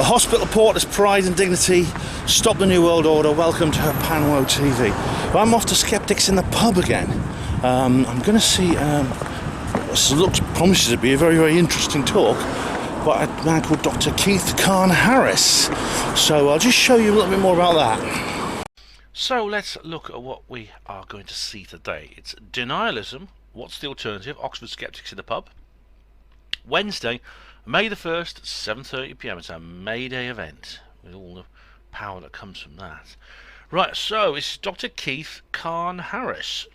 The hospital porter's pride and dignity. Stop the New World Order. Welcome to Panwo TV. Well, I'm off to Skeptics in the pub again. I'm going to see what promises to be a very, very interesting talk by a man called Dr. Kahn-Harris. So I'll just show you a little bit more about that. So let's look at what we are going to see today. It's denialism. What's the alternative? Oxford Skeptics in the pub. Wednesday, May the 1st, 7:30 p.m. It's a May Day event with all the power that comes from that. Right, so it's Dr. Keith Kahn-Harris.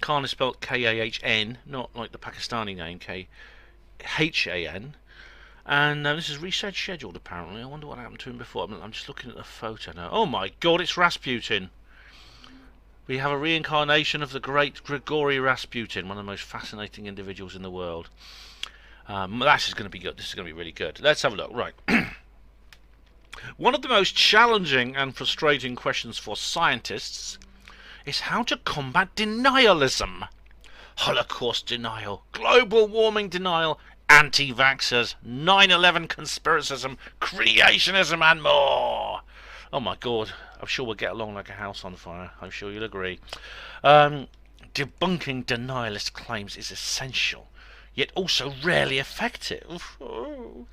Kahn is spelled K-A-H-N, not like the Pakistani name, K-H-A-N. And this is research scheduled, apparently. I wonder what happened to him before. I'm just looking at the photo now. Oh my God, it's Rasputin. We have a reincarnation of the great Grigory Rasputin, one of the most fascinating individuals in the world. That's going to be good. This is going to be really good. Let's have a look. Right. One of the most challenging and frustrating questions for scientists is how to combat denialism. Holocaust denial, global warming denial, anti-vaxers, 9/11 conspiracism, creationism and more. Oh my God, I'm sure we'll get along like a house on fire. I'm sure you'll agree. Debunking denialist claims is essential, yet also rarely effective. Oh.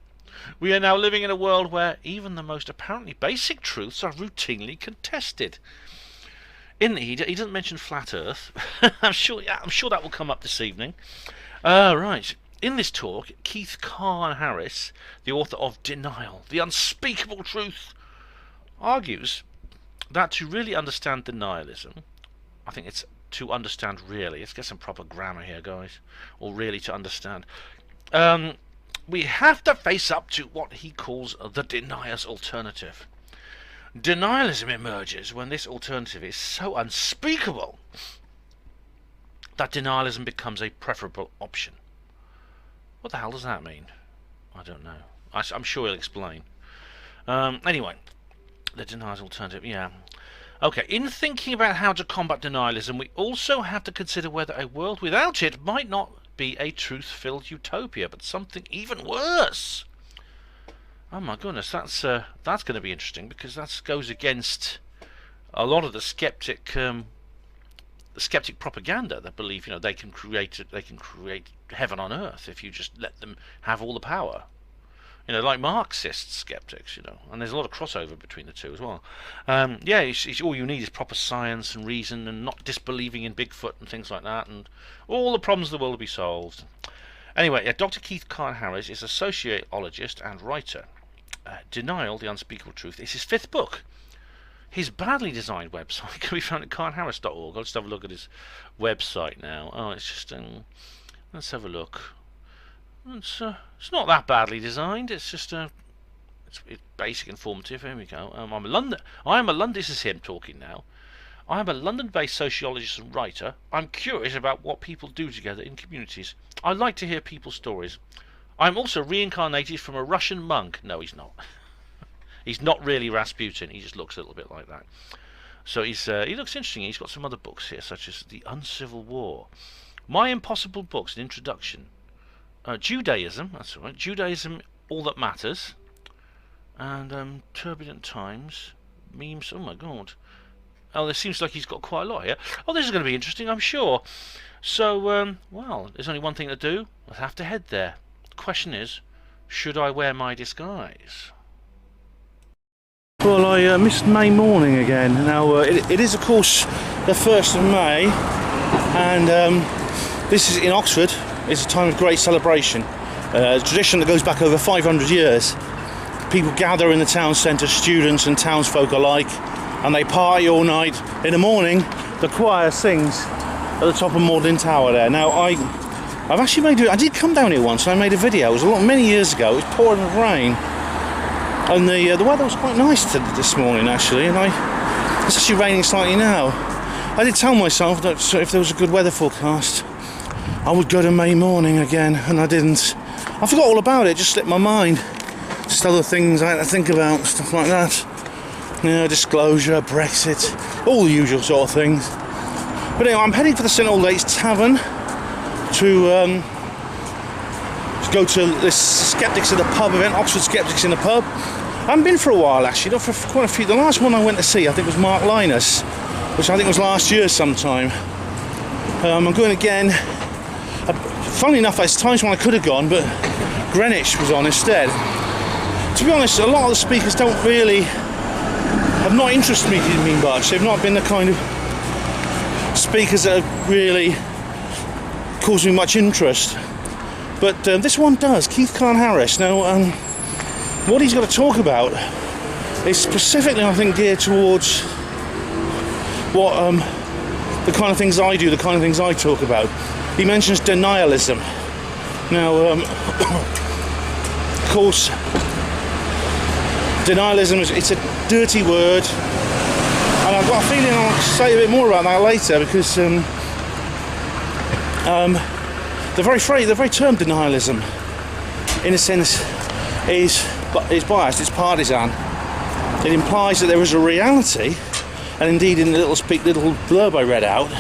We are now living in a world where even the most apparently basic truths are routinely contested. He doesn't mention flat Earth. I'm sure that will come up this evening. Right. In this talk, Keith Kahn-Harris, the author of Denial, the Unspeakable Truth, argues that to really understand denialism, I think it's to understand really. Let's get some proper grammar here, guys. Or really to understand. We have to face up to what he calls the denier's alternative. Denialism emerges when this alternative is so unspeakable that denialism becomes a preferable option. What the hell does that mean? I don't know. I'm sure he'll explain. Anyway, the denier's alternative, yeah. Okay, in thinking about how to combat denialism, we also have to consider whether a world without it might not be a truth-filled utopia, but something even worse. Oh my goodness, that's going to be interesting, because that goes against a lot of the skeptic propaganda that believe, they can create heaven on earth if you just let them have all the power. Like Marxist skeptics, and there's a lot of crossover between the two as well. All you need is proper science and reason, and not disbelieving in Bigfoot and things like that, and all the problems of the world will be solved. Anyway, Dr. Keith Kahn-Harris is a sociologist and writer. Denial, the Unspeakable Truth, is his 5th book. His badly designed website can be found at kahnharris.org. I'll just have a look at his website now. Oh, it's just let's have a look. It's not that badly designed. It's just it's basic, informative. Here we go. This is him talking now. I am a London-based sociologist and writer. I'm curious about what people do together in communities. I like to hear people's stories. I'm also reincarnated from a Russian monk. No, he's not. He's not really Rasputin. He just looks a little bit like that. So he looks interesting. He's got some other books here, such as The Uncivil War, My Impossible Books, an introduction. Judaism, that's right. Judaism, All That Matters, and Turbulent Times, memes. Oh my God! Oh, there seems like he's got quite a lot here. Oh, this is going to be interesting, I'm sure. So, well, there's only one thing to do. I'll have to head there. The question is, should I wear my disguise? Well, I missed May morning again. Now, it is, of course, the 1st of May, and this is in Oxford. It's a time of great celebration, a tradition that goes back over 500 years. People gather in the town centre, students and townsfolk alike, and they party all night. In the morning, the choir sings at the top of Magdalen Tower there. Now, I did come down here once, and I made a video. It was many years ago. It was pouring with rain, and the weather was quite nice this morning, actually, and it's actually raining slightly now. I did tell myself that if there was a good weather forecast, I would go to May morning again, and I didn't. I forgot all about it, just slipped my mind. Just other things I had to think about, stuff like that. Disclosure, Brexit, all the usual sort of things. But anyway, I'm heading for the St Aldate's Tavern to go to this Skeptics in the Pub event, Oxford Skeptics in the Pub. I haven't been for a while actually, not for quite a few. The last one I went to see, I think, was Mark Linus, which I think was last year sometime. I'm going again. Funnily enough, there's times when I could have gone, but Greenwich was on instead. To be honest, a lot of the speakers have not interested me much. They've not been the kind of speakers that have really caused me much interest. But this one does, Keith Kahn-Harris. Now, what he's got to talk about is specifically, I think, geared towards what the kind of things I do, the kind of things I talk about. He mentions denialism. Now, of course, denialism it's a dirty word, and I've got a feeling I'll say a bit more about that later, because the very term denialism, in a sense, is biased. It's partisan. It implies that there is a reality, and indeed, in the little blurb I read out,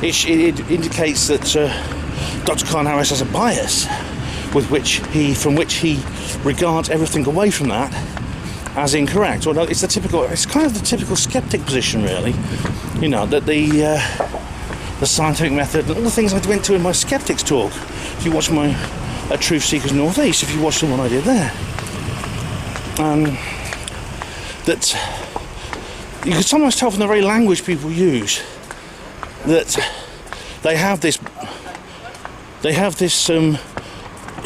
it indicates that Dr. Kahn-Harris has a bias from which he regards everything away from that as incorrect. Or it's kind of the typical skeptic position, really. You know, that the scientific method and all the things I went to in my skeptics talk. If you watch my Truth Seekers Northeast, if you watch the one I did there, that you can sometimes tell from the very language people use that they have this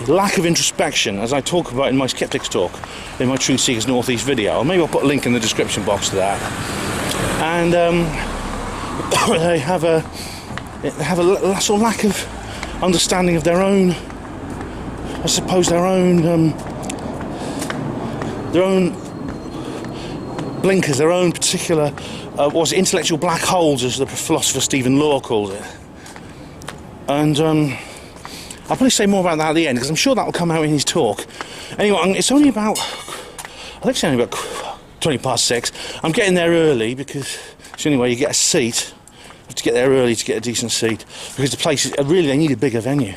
lack of introspection, as I talk about in my skeptics talk, in my Truth Seekers Northeast video. Or maybe I'll put a link in the description box to that. And they have a sort of lack of understanding of their own, I suppose, their own blinkers, their own particular intellectual black holes, as the philosopher Stephen Law called it. And I'll probably say more about that at the end, because I'm sure that will come out in his talk. Anyway, it's only about 20 past 6. I'm getting there early because it's the only way you get a seat. You have to get there early to get a decent seat, because the place really, they need a bigger venue.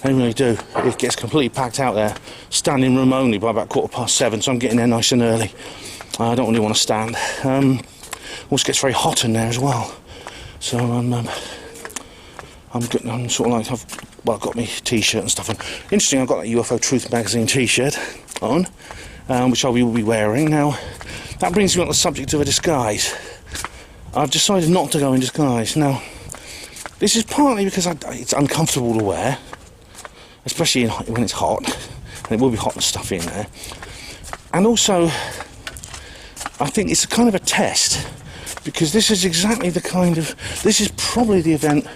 They really do. It gets completely packed out there, standing room only, by about 7:15. So I'm getting there nice and early. I don't really want to stand. Also gets very hot in there as well. So I'm sort of like, I've got my t-shirt and stuff on. Interesting, I've got that UFO Truth magazine t-shirt on, which I will be wearing. Now, that brings me on the subject of a disguise. I've decided not to go in disguise. Now, this is partly because it's uncomfortable to wear, especially when it's hot, and it will be hot and stuffy in there. And also, I think it's a kind of a test, because this is exactly this is probably the event,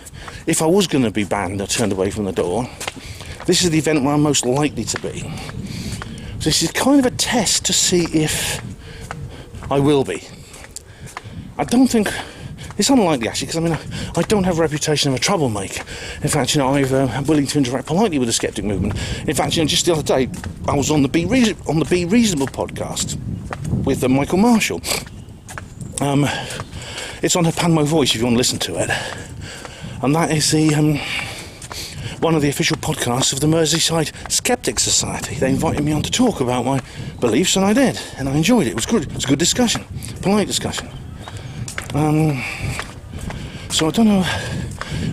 if I was going to be banned or turned away from the door, this is the event where I'm most likely to be. So this is kind of a test to see if I will be. I don't think, it's unlikely actually, because I don't have a reputation of a troublemaker. In fact, I'm willing to interact politely with the skeptic movement. In fact, just the other day, I was on the Be Reasonable podcast with Michael Marshall. It's on her Panmo Voice if you want to listen to it. And that is one of the official podcasts of the Merseyside Skeptic Society. They invited me on to talk about my beliefs, and I did, and I enjoyed it. It was good. It was a good discussion, polite discussion. So I don't know.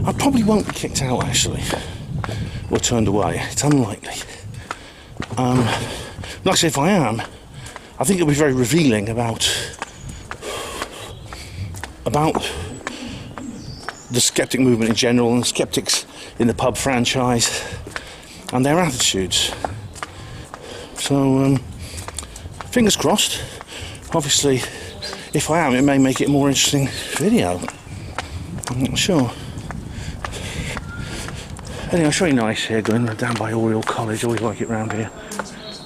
I probably won't be kicked out actually, or turned away. It's unlikely. Like I say, if I am, I think it'll be very revealing about the skeptic movement in general, and the skeptics in the pub franchise and their attitudes. So fingers crossed. Obviously, if I am, it may make it a more interesting video. I'm not sure. Anyway, it's very nice here, going down by Oriel College. Always like it round here.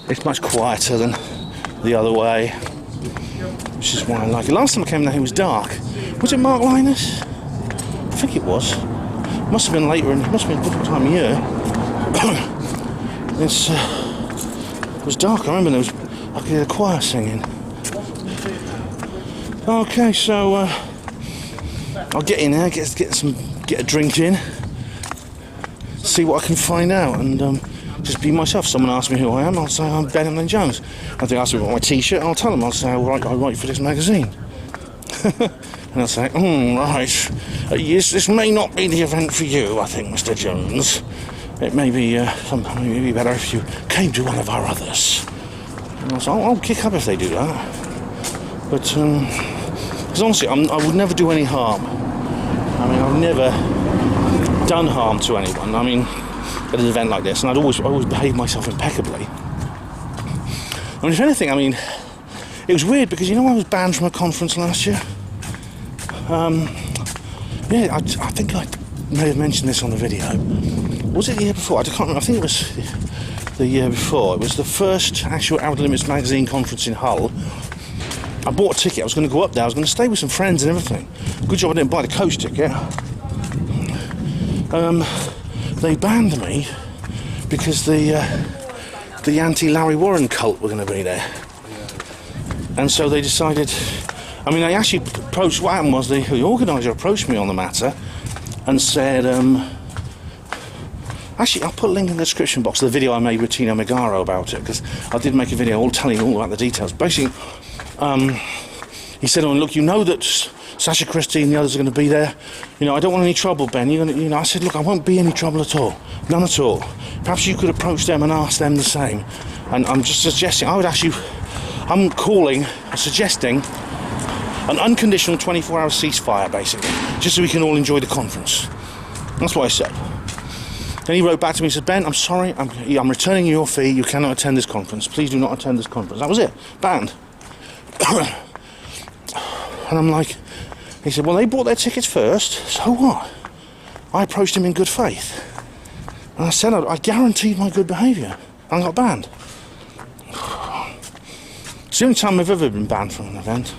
It's much quieter than the other way, which is why I like it. Last time I came down here it was dark. Was it Mark Linus? I think it was. Must have been later, and it must have been a different time of year. It was dark. I remember I could hear the choir singing. Okay, so I'll get in there, get a drink in, see what I can find out, and just be myself. Someone asks me who I am, I'll say I'm Ben Jones. If they ask me about my T-shirt, I'll tell them. I'll say I write for this magazine. And I'll say, right, yes, this may not be the event for you, I think, Mr. Jones. It may be better if you came to one of our others. And I'll say, I'll kick up if they do that. But, because honestly, I would never do any harm. I mean, I've never done harm to anyone. I mean, at an event like this, and I always behave myself impeccably. I mean, if anything, I mean, it was weird because, I was banned from a conference last year. I think I may have mentioned this on the video. Was it the year before? I can't remember. I think it was the year before. It was the first actual Outer Limits magazine conference in Hull. I bought a ticket. I was going to go up there. I was going to stay with some friends and everything. Good job I didn't buy the coach ticket. They banned me because the anti-Larry Warren cult were going to be there. And so they decided... I mean, they actually approached... What happened was the organiser approached me on the matter and said... Actually, I'll put a link in the description box of the video I made with Tino Megaro about it, because I did make a video all telling all about the details. Basically, he said, look, that Sasha Christie and the others are going to be there. I don't want any trouble, Ben. I said, look, I won't be any trouble at all. None at all. Perhaps you could approach them and ask them the same. And I'm just suggesting, I'm suggesting an unconditional 24-hour ceasefire, basically, just so we can all enjoy the conference. That's what I said. Then he wrote back to me and said, Ben, I'm sorry, I'm returning your fee. You cannot attend this conference. Please do not attend this conference. That was it. Banned. And I'm like, he said, well, they bought their tickets first, so what? I approached him in good faith. And I said, I guaranteed my good behaviour. And I got banned. It's the only time I've ever been banned from an event.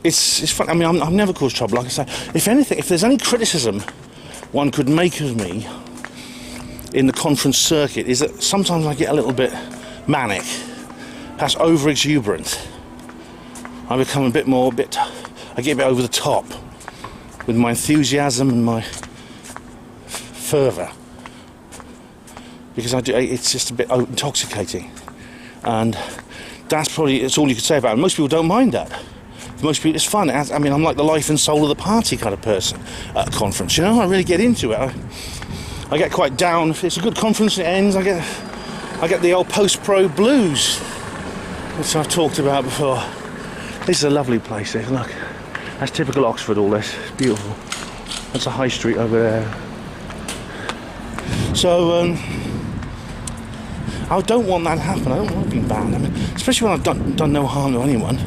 It's fun. I mean, I've never caused trouble. Like I say, if anything, if there's any criticism one could make of me in the conference circuit, is that sometimes I get a little bit manic, perhaps over-exuberant. I become I get a bit over the top with my enthusiasm and my fervour, because it's just a bit intoxicating, and that's all you could say about it. Most people don't mind that. For most people, it's fun. I'm like the life and soul of the party kind of person at a conference. I really get into it. I get quite down. If it's a good conference and it ends, I get the old post-pro blues, which I've talked about before. This is a lovely place here. Look, that's typical Oxford. All this, it's beautiful. That's a high street over there. So I don't want that to happen. I don't want to be banned. I mean, especially when I've done no harm to anyone.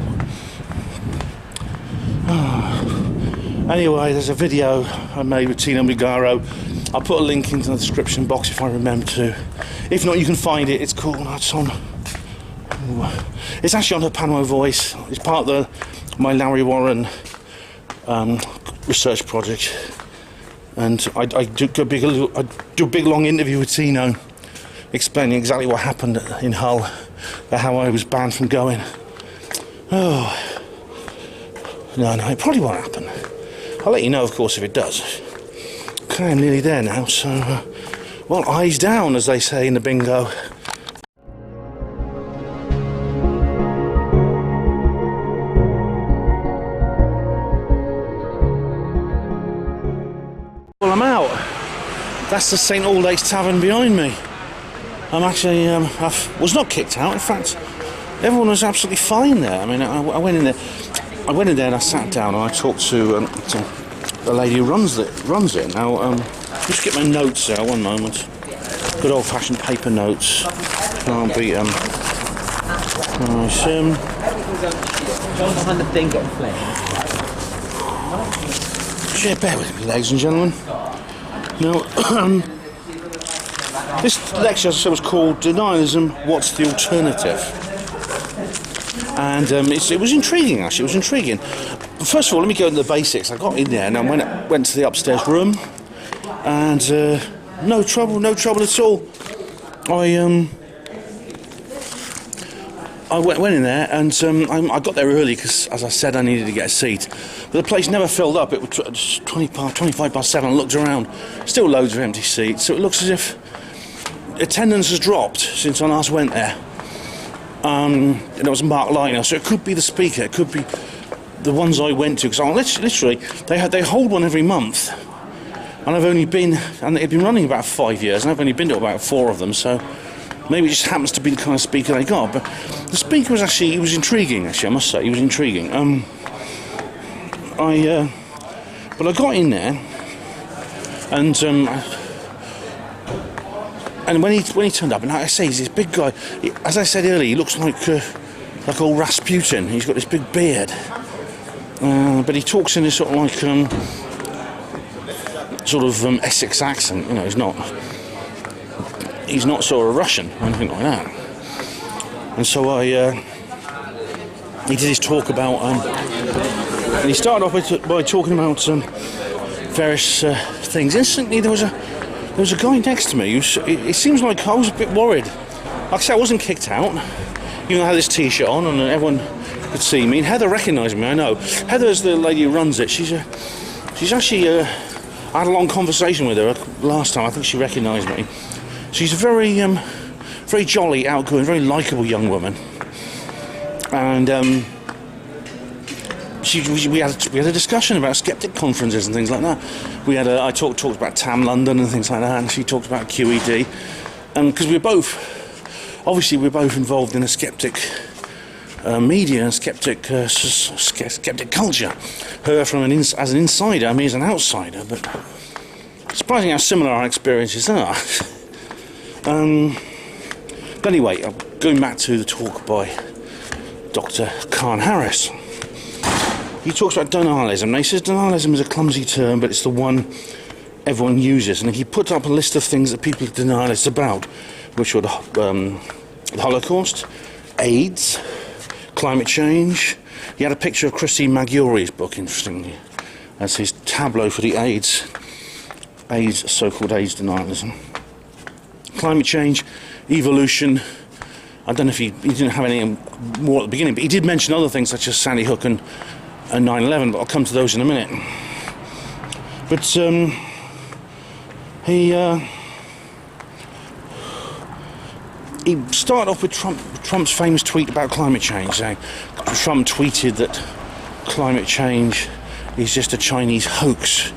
Anyway, there's a video I made with Tino Megaro. I'll put a link into the description box if I remember to. If not, you can find it. It's cool. It's actually on her Panwo Voice. It's part of my Larry Warren research project. And I do a big long interview with Tino, explaining exactly what happened in Hull, how I was banned from going. Oh, no, it probably won't happen. I'll let you know, of course, if it does. Okay, I'm nearly there now, so, well, eyes down, as they say in the bingo. Well, I'm out. That's the St Aldate's Tavern behind me. I'm actually, I was not kicked out. In fact, everyone was absolutely fine there. I mean, I went in there and I sat down and I talked to the lady who runs it. Now, just get my notes out. One moment. Good old-fashioned paper notes. Can't beat them. Nice. Behind the thing, getting flamed. Yeah, bear with me, ladies and gentlemen. Now, this lecture, as I said, was called "Denialism: What's the Alternative?" And it was intriguing, actually. It was intriguing. First of all, let me go into the basics. I got in there and I went to the upstairs room, and no trouble at all. I went in there, and I got there early because, as I said, I needed to get a seat. But the place never filled up. It was 25 past 7. I looked around, still loads of empty seats. So it looks as if attendance has dropped since I last went there. And it was Mark Liner, so it could be the speaker, it could be the ones I went to, because literally they hold one every month, and I've only been, and they've been running about 5 years, and I've only been to about 4 of them, so maybe it just happens to be the kind of speaker they got. But the speaker was he was intriguing, actually, I must say, he was intriguing. But I got in there, and when he turned up, and like I say, he's this big guy. As I said earlier, he looks like old Rasputin. He's got this big beard, but he talks in this sort of like Essex accent. You know, he's not sort of Russian or anything like that. And so he did his talk about, and he started off by talking about various things. Instantly, there was a guy next to me. It seems like I was a bit worried. Like I said, I wasn't kicked out. You know, I had this t-shirt on and everyone could see me. And Heather recognised me, I know. Heather's the lady who runs it. She's actually... I had a long conversation with her last time. I think she recognised me. She's a very jolly, outgoing, very likeable young woman. And we had a discussion about skeptic conferences and things like that. I talked about TAM London and things like that, and she talked about QED, and because we're both involved in the skeptic media and skeptic culture. Her as an insider, me as an outsider, but surprising how similar our experiences are. But anyway, going back to the talk by Dr. Kahn-Harris. He talks about denialism. Now he says denialism is a clumsy term, but it's the one everyone uses. And he put up a list of things that people are denialists about, which were the Holocaust, AIDS, climate change. He had a picture of Christine Maggiori's book, interestingly, as his tableau for the so-called AIDS denialism. Climate change, evolution. I don't know if he didn't have any more at the beginning, but he did mention other things such as Sandy Hook and 9/11, but I'll come to those in a minute. But he started off with Trump's famous tweet about climate change, saying Trump tweeted that climate change is just a Chinese hoax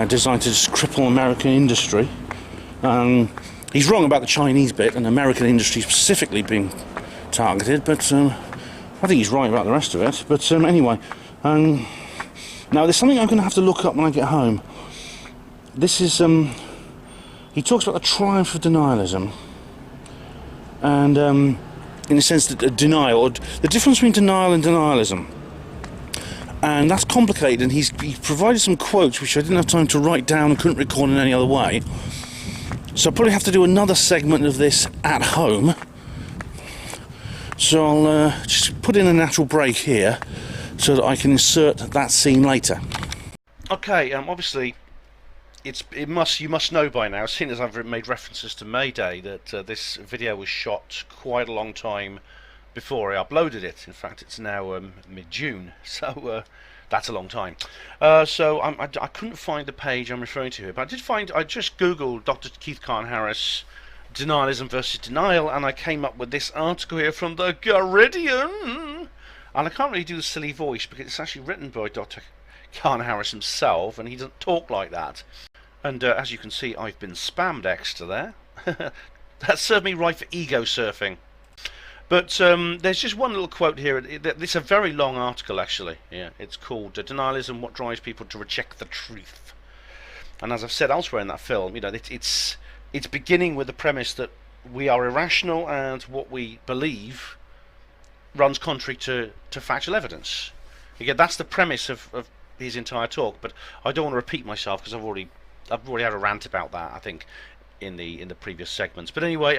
designed to just cripple American industry. He's wrong about the Chinese bit and American industry specifically being targeted, but I think he's right about the rest of it. But anyway, now there's something I'm going to have to look up when I get home. This is, he talks about the triumph of denialism, and in a sense, denial, or the difference between denial and denialism. And that's complicated, and he provided some quotes which I didn't have time to write down and couldn't record in any other way. So I'll probably have to do another segment of this at home. So I'll just put in a natural break here so that I can insert that scene later. Okay, obviously you must know by now, seeing as I've made references to May Day, that this video was shot quite a long time before I uploaded it. In fact, it's now mid-June, so that's a long time. So I couldn't find the page I'm referring to here, but I just googled Dr. Keith Kahn-Harris denialism versus denial, and I came up with this article here from the Guardian. And I can't really do the silly voice because it's actually written by Dr. Kahn-Harris himself, and he doesn't talk like that. And as you can see, I've been spammed extra there. That served me right for ego surfing. But there's just one little quote here. It's a very long article, actually. Yeah, it's called "Denialism: What Drives People to Reject the Truth." And as I've said elsewhere in that film, you know, it's beginning with the premise that we are irrational and what we believe runs contrary to factual evidence. Again, that's the premise of his entire talk. But I don't want to repeat myself because I've already had a rant about that, I think, in the previous segments. But anyway,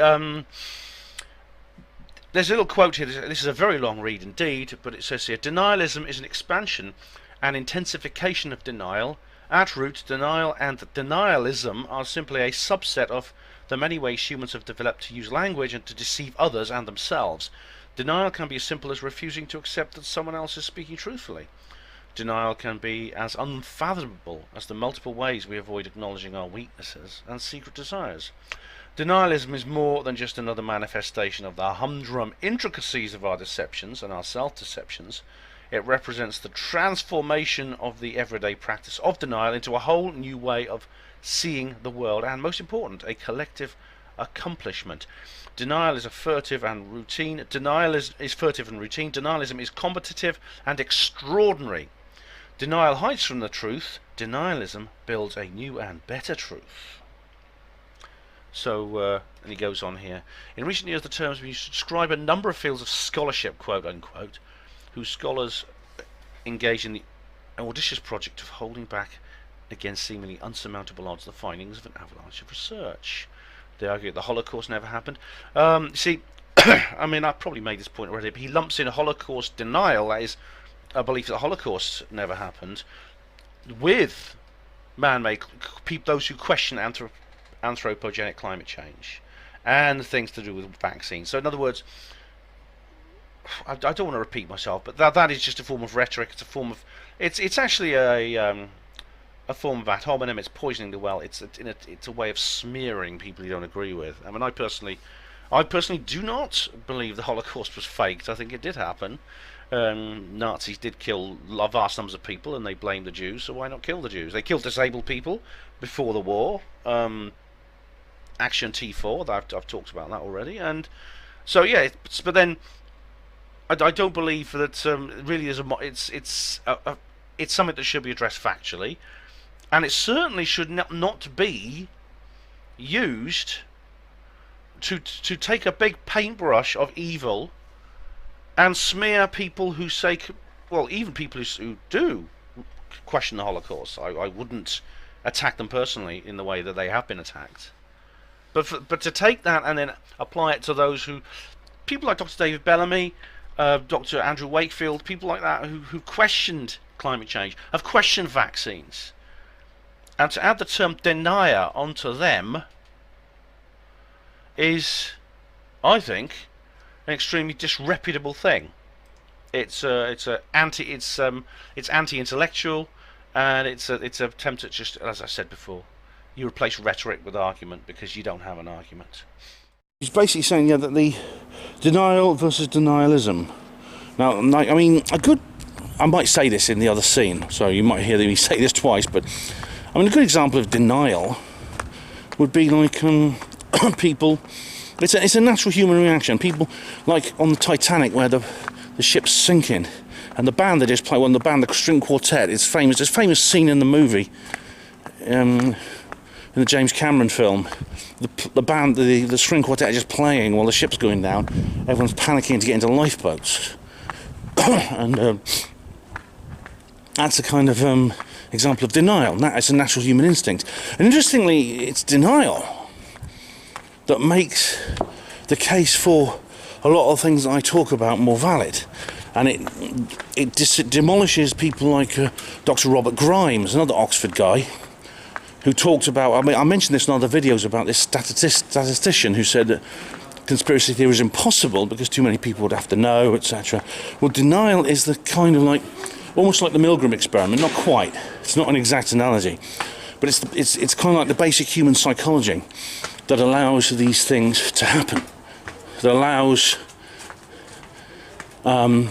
there's a little quote here. This is a very long read indeed, but it says here: denialism is an expansion and intensification of denial. At root, denial and denialism are simply a subset of the many ways humans have developed to use language and to deceive others and themselves. Denial can be as simple as refusing to accept that someone else is speaking truthfully. Denial can be as unfathomable as the multiple ways we avoid acknowledging our weaknesses and secret desires. Denialism is more than just another manifestation of the humdrum intricacies of our deceptions and our self-deceptions. It represents the transformation of the everyday practice of denial into a whole new way of seeing the world, and most important, a collective accomplishment. Denial is furtive and routine. Denialism is combative and extraordinary. Denial hides from the truth. Denialism builds a new and better truth. So, and he goes on here. In recent years, the term has been used to describe a number of fields of scholarship, quote unquote, whose scholars engage in the audacious project of holding back against seemingly unsurmountable odds the findings of an avalanche of research. They argue that the Holocaust never happened. See, I mean, I've probably made this point already, but he lumps in Holocaust denial, that is, a belief that the Holocaust never happened, with man-made, those who question anthropogenic climate change and things to do with vaccines. So in other words, I don't want to repeat myself, but that is just a form of rhetoric. It's a form of it's actually a form of ad hominem. It's poisoning the well. It's a way of smearing people you don't agree with. I mean, I personally do not believe the Holocaust was faked. I think it did happen. Nazis did kill vast numbers of people, and they blamed the Jews. So why not kill the Jews? They killed disabled people before the war. Action T4. I've talked about that already. And so yeah, but then I don't believe that really is it's something that should be addressed factually, and it certainly should not be used to take a big paintbrush of evil and smear people who say, well, even people who do question the Holocaust. I wouldn't attack them personally in the way that they have been attacked, but to take that and then apply it to those who, people like Dr. David Bellamy, Dr. Andrew Wakefield, people like that who questioned climate change, have questioned vaccines, and to add the term denier onto them is, I think, an extremely disreputable thing. It's anti-intellectual, and it's an attempt at, just as I said before, you replace rhetoric with argument because you don't have an argument. He's basically saying, yeah, that the denial versus denialism. Now, I mean, I might say this in the other scene, so you might hear me say this twice, but I mean, a good example of denial would be like people. It's a natural human reaction. People, like on the Titanic, where the ship's sinking, and the band they just play, the string quartet, it's famous. There's a famous scene in the movie, in the James Cameron film. The band, the string quartet, is just playing while the ship's going down. Everyone's panicking to get into lifeboats, and that's a kind of example of denial. It's a natural human instinct, and interestingly, it's denial that makes the case for a lot of things that I talk about more valid, and it demolishes people like Dr. Robert Grimes, another Oxford guy, who talked about, I mean, I mentioned this in other videos about this statistician who said that conspiracy theory is impossible because too many people would have to know, etc. Well, denial is the kind of like, almost like the Milgram experiment, not quite, it's not an exact analogy, but it's kind of like the basic human psychology that allows these things to happen, that allows our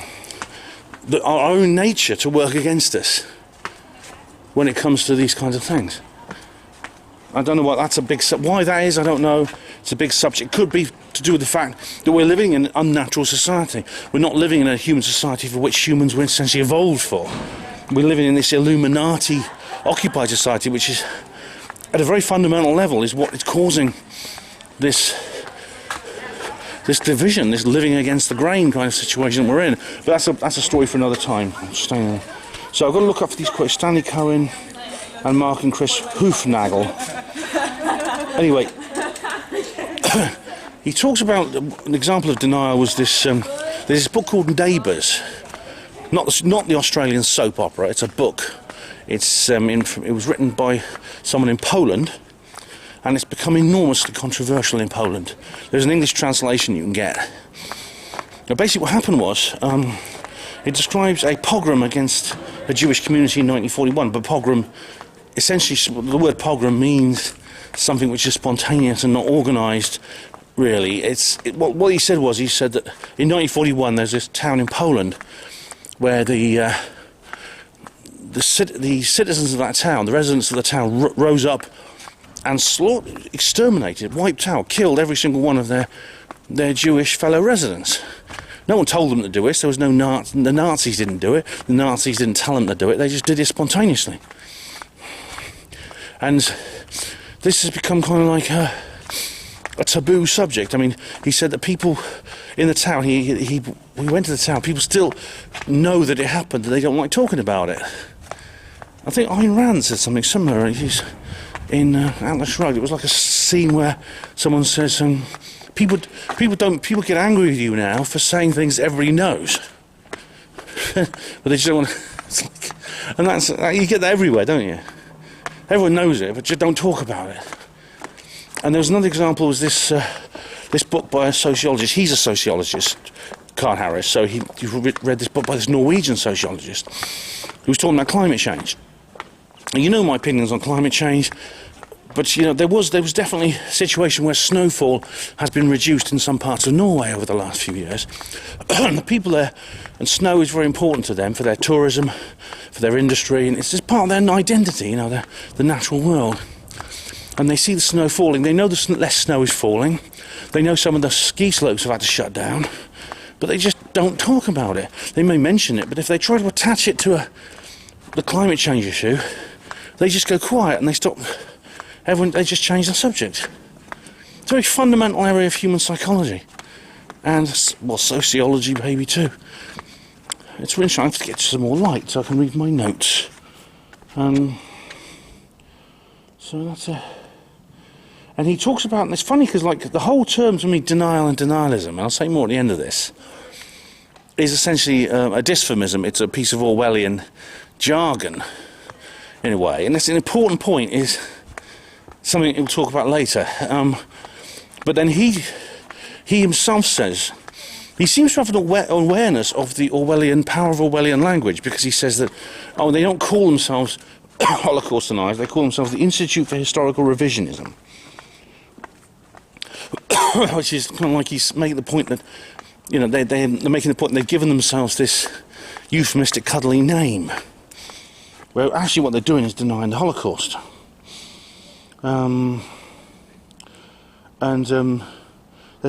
own nature to work against us when it comes to these kinds of things. I don't know what that's why that is, I don't know. It's a big subject. It could be to do with the fact that we're living in an unnatural society. We're not living in a human society for which humans were essentially evolved for. We're living in this Illuminati occupied society, which is, at a very fundamental level, is what is causing this division, this living against the grain kind of situation we're in. But that's a story for another time. So I've got to look up for these quotes. Stanley Cohen and Mark and Chris Hoofnagel. Anyway, he talks about an example of denial was this. There's this book called Neighbours, not the Australian soap opera. It's a book. It was written by someone in Poland, and it's become enormously controversial in Poland. There's an English translation you can get. Now, basically what happened was, it describes a pogrom against a Jewish community in 1941, but pogrom, essentially, the word pogrom means something which is spontaneous and not organised, really. What he said that in 1941 there's this town in Poland where the citizens of that town, the residents of the town, rose up and exterminated, wiped out, killed every single one of their Jewish fellow residents. No one told them to do this. There was no the Nazis didn't do it. The Nazis didn't tell them to do it. They just did it spontaneously. And this has become kind of like a taboo subject. I mean, he said that people in the town, he went to the town, people still know that it happened, and they don't like talking about it. I think Ayn Rand said something similar. He's in Atlas Shrugged. It was like a scene where someone says, people get angry with you now for saying things everybody knows, but they just don't want to. And that's you get that everywhere, don't you? Everyone knows it, but just don't talk about it. And there was another example. Was this book by a sociologist? He's a sociologist, Kahn-Harris. So he read this book by this Norwegian sociologist who was talking about climate change. And you know my opinions on climate change. But there was definitely a situation where snowfall has been reduced in some parts of Norway over the last few years. And the people there, and snow is very important to them for their tourism, for their industry, and it's just part of their identity, the natural world. And they see the snow falling. They know less snow is falling. They know some of the ski slopes have had to shut down, but they just don't talk about it. They may mention it, but if they try to attach it to the climate change issue, they just go quiet and they stop. They just change the subject. It's a very fundamental area of human psychology. And, sociology maybe too. It's really trying to get some more light so I can read my notes. So that's it. And he talks about, and it's funny because the whole term to me, denial and denialism, and I'll say more at the end of this, is essentially a dysphomism. It's a piece of Orwellian jargon, in a way. And it's an important point, is something he'll talk about later. But then he himself says, he seems to have an awareness of the power of Orwellian language, because he says that, they don't call themselves Holocaust deniers, they call themselves the Institute for Historical Revisionism. Which is kind of like he's making the point that, they're making the point they've given themselves this euphemistic cuddly name, where actually what they're doing is denying the Holocaust. There's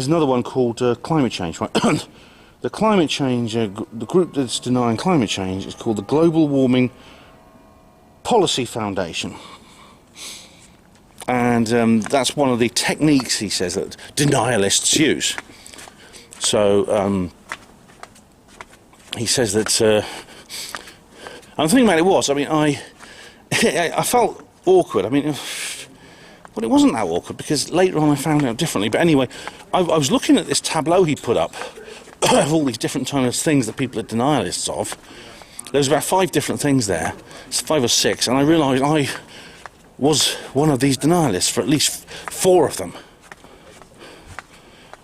another one called climate change, right? The climate change, the group that's denying climate change is called the Global Warming Policy Foundation. And that's one of the techniques, he says, that denialists use. So he says that, and the thing about it was, I felt awkward. But it wasn't that awkward, because later on I found out differently. But anyway, I was looking at this tableau he put up of all these different kind of things that people are denialists of. There was about 5 different things there, 5 or 6, and I realised I was one of these denialists for at least 4 of them.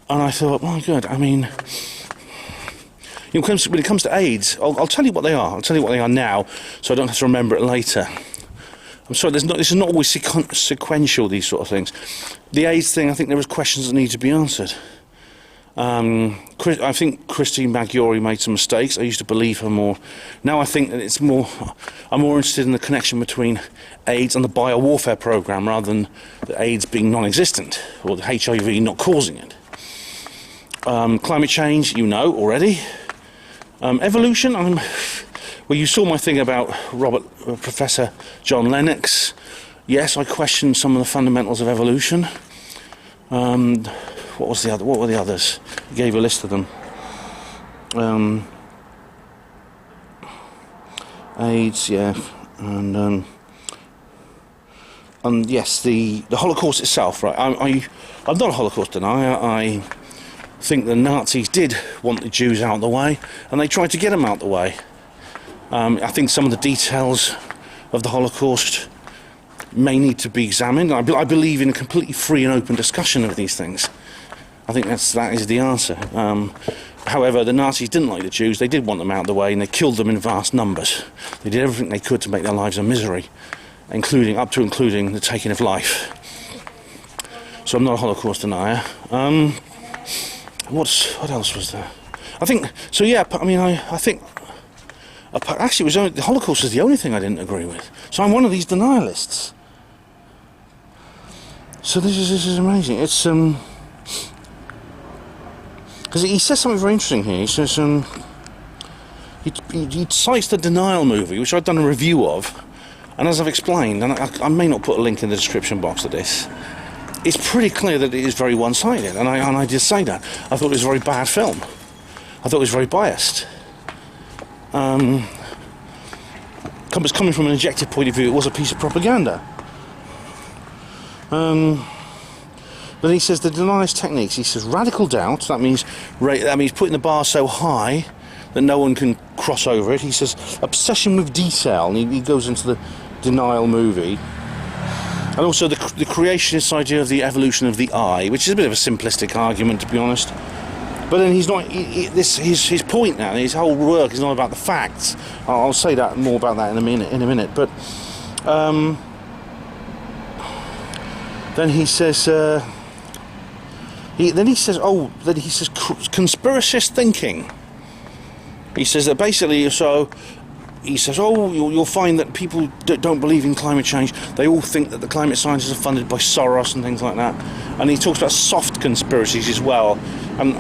And I thought, my God, when it comes to AIDS, I'll tell you what they are. I'll tell you what they are now, so I don't have to remember it later. I'm sorry, this is not always sequential, these sort of things. The AIDS thing, I think there was questions that need to be answered. I think Christine Maggiore made some mistakes. I used to believe her more. Now I think that I'm more interested in the connection between AIDS and the biowarfare program, rather than the AIDS being non-existent, or the HIV not causing it. Climate change, already. Evolution, well, you saw my thing about Professor John Lennox. Yes, I questioned some of the fundamentals of evolution. What were the others? He gave a list of them. AIDS, yeah, and yes, the Holocaust itself. Right, I'm not a Holocaust denier. I think the Nazis did want the Jews out of the way, and they tried to get them out of the way. I think some of the details of the Holocaust may need to be examined. I believe in a completely free and open discussion of these things. I think that is the answer. However, the Nazis didn't like the Jews. They did want them out of the way, and they killed them in vast numbers. They did everything they could to make their lives a misery, including the taking of life. So I'm not a Holocaust denier. What else was there? I think so. Yeah, I mean, I think actually it was the Holocaust was the only thing I didn't agree with. So I'm one of these denialists. So this is amazing. It's because he says something very interesting here. He says he cites the Denial movie, which I've done a review of, and as I've explained, and I may not put a link in the description box to this, it's pretty clear that it is very one-sided, and I did say that. I thought it was a very bad film. I thought it was very biased. Coming from an objective point of view, it was a piece of propaganda. But he says the denialist techniques. He says radical doubt. That means putting the bar so high that no one can cross over it. He says obsession with detail, and he goes into the Denial movie, and also the creationist idea of the evolution of the I, which is a bit of a simplistic argument, to be honest. But then he's not. His point now, his whole work is not about the facts. I'll say that more about that in a minute. But then he says. He says conspiracist thinking. He says that basically, you'll find that people don't believe in climate change. They all think that the climate scientists are funded by Soros and things like that. And he talks about soft conspiracies as well. And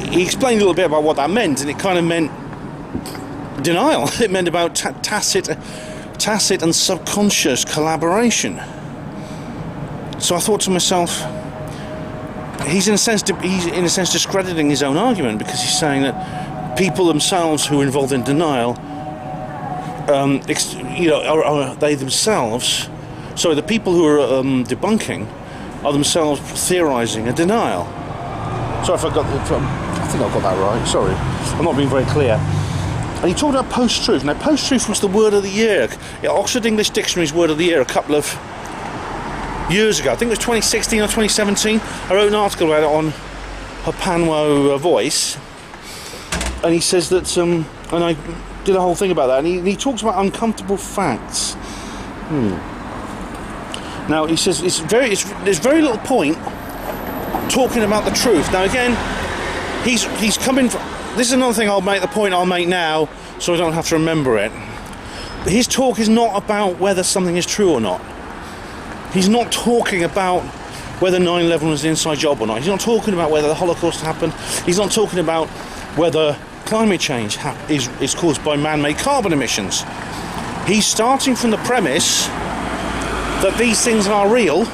he explained a little bit about what that meant, and it kind of meant denial. It meant about tacit and subconscious collaboration. So I thought to myself, he's in a sense discrediting his own argument, because he's saying that people themselves who are involved in denial, are they themselves. So the people who are debunking are themselves theorising a denial. Sorry if I think I got that right. Sorry, I'm not being very clear. And he talked about post-truth. Now, post-truth was the word of the year. Oxford English Dictionary's word of the year a couple of years ago. I think it was 2016 or 2017. I wrote an article about it on Panwo Voice, and he says that and I did a whole thing about that, and he talks about uncomfortable facts. Now he says there's very little point talking about the truth. Now again, he's coming from. This is another thing I'll make now, so I don't have to remember it. His talk is not about whether something is true or not. He's not talking about whether 9/11 was an inside job or not. He's not talking about whether the Holocaust happened. He's not talking about whether climate change is caused by man-made carbon emissions. He's starting from the premise that these things are real,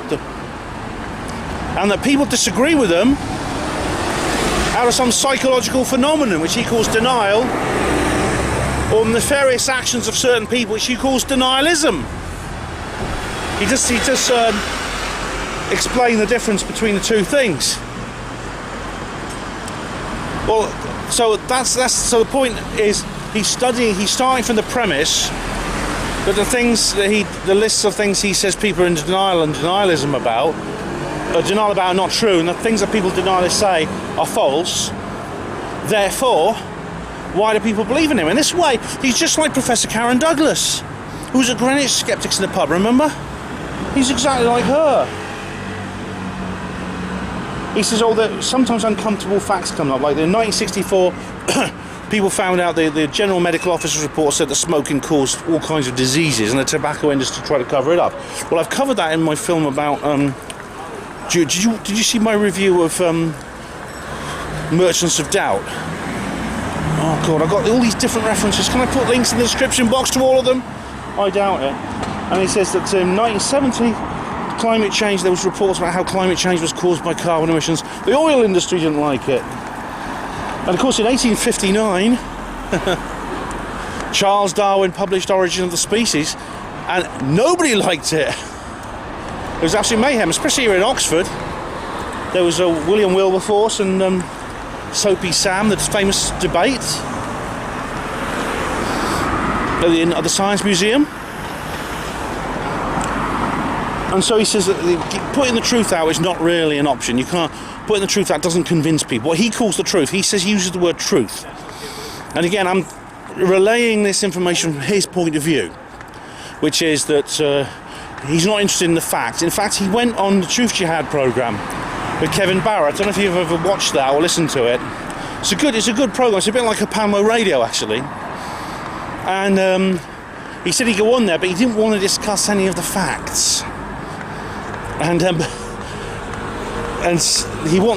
and that people disagree with them out of some psychological phenomenon which he calls denial, or nefarious actions of certain people which he calls denialism. He just explain the difference between the two things. Well, so the point is he's starting from the premise that the lists of things he says people are in denial and denialism about, denial about are not true, and the things that people denialists say are false. Therefore, why do people believe in him? In this way, he's just like Professor Karen Douglas, who was at Greenwich Skeptics in the pub, remember? He's exactly like her. He says, that sometimes uncomfortable facts come up. Like in 1964, people found out the General Medical Officer's report said that smoking caused all kinds of diseases, and the tobacco industry tried to cover it up. Well, I've covered that in my film about... Did you see my review of Merchants of Doubt? Oh, God, I've got all these different references. Can I put links in the description box to all of them? I doubt it. And he says that in 1970... climate change, there was reports about how climate change was caused by carbon emissions. The oil industry didn't like it. And of course in 1859 Charles Darwin published Origin of the Species, and nobody liked it. It was absolute mayhem, especially here in Oxford. There was William Wilberforce and Soapy Sam, the famous debate at the Science Museum. And so he says that putting the truth out is not really an option. You can't, putting the truth out doesn't convince people. What he calls the truth, he says he uses the word truth. And again, I'm relaying this information from his point of view, which is that he's not interested in the facts. In fact, he went on the Truth Jihad programme with Kevin Barrett. I don't know if you've ever watched that or listened to it. It's a good programme. It's a bit like a Panmo Radio, actually. And he said he'd go on there, but he didn't want to discuss any of the facts. And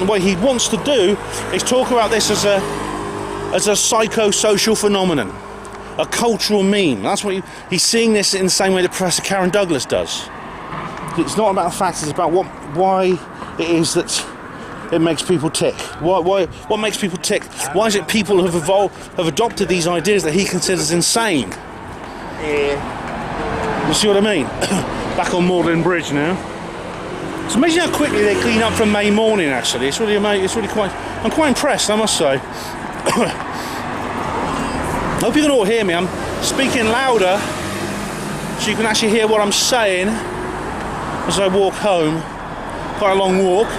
what he wants to do is talk about this as a psychosocial phenomenon, a cultural meme. That's what he's seeing this in the same way that Professor Karen Douglas does. It's not about facts. It's about why it is that it makes people tick. What makes people tick? Why is it people have adopted these ideas that he considers insane? You see what I mean? Back on Magdalen Bridge now. It's amazing how quickly they clean up from May morning. Actually, it's really amazing. It's really quite. I'm quite impressed, I must say. I hope you can all hear me. I'm speaking louder, so you can actually hear what I'm saying as I walk home. Quite a long walk.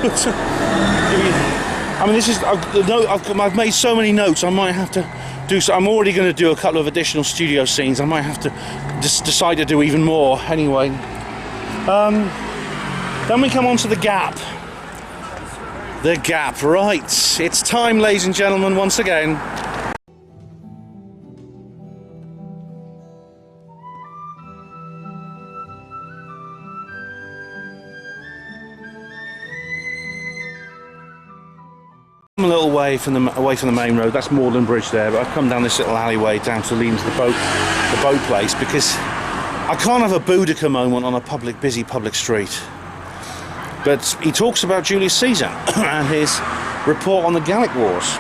I mean, this is. I've made so many notes. I might have to do. So I'm already going to do a couple of additional studio scenes. I might have to just decide to do even more. Anyway. Then we come on to the Gap. The Gap, right. It's time, ladies and gentlemen, once again. I'm a little way from the main road. That's Magdalen Bridge there, but I've come down this little alleyway down to leading to the boat place, because I can't have a Boudica moment on a busy public street. But he talks about Julius Caesar and his report on the Gallic Wars.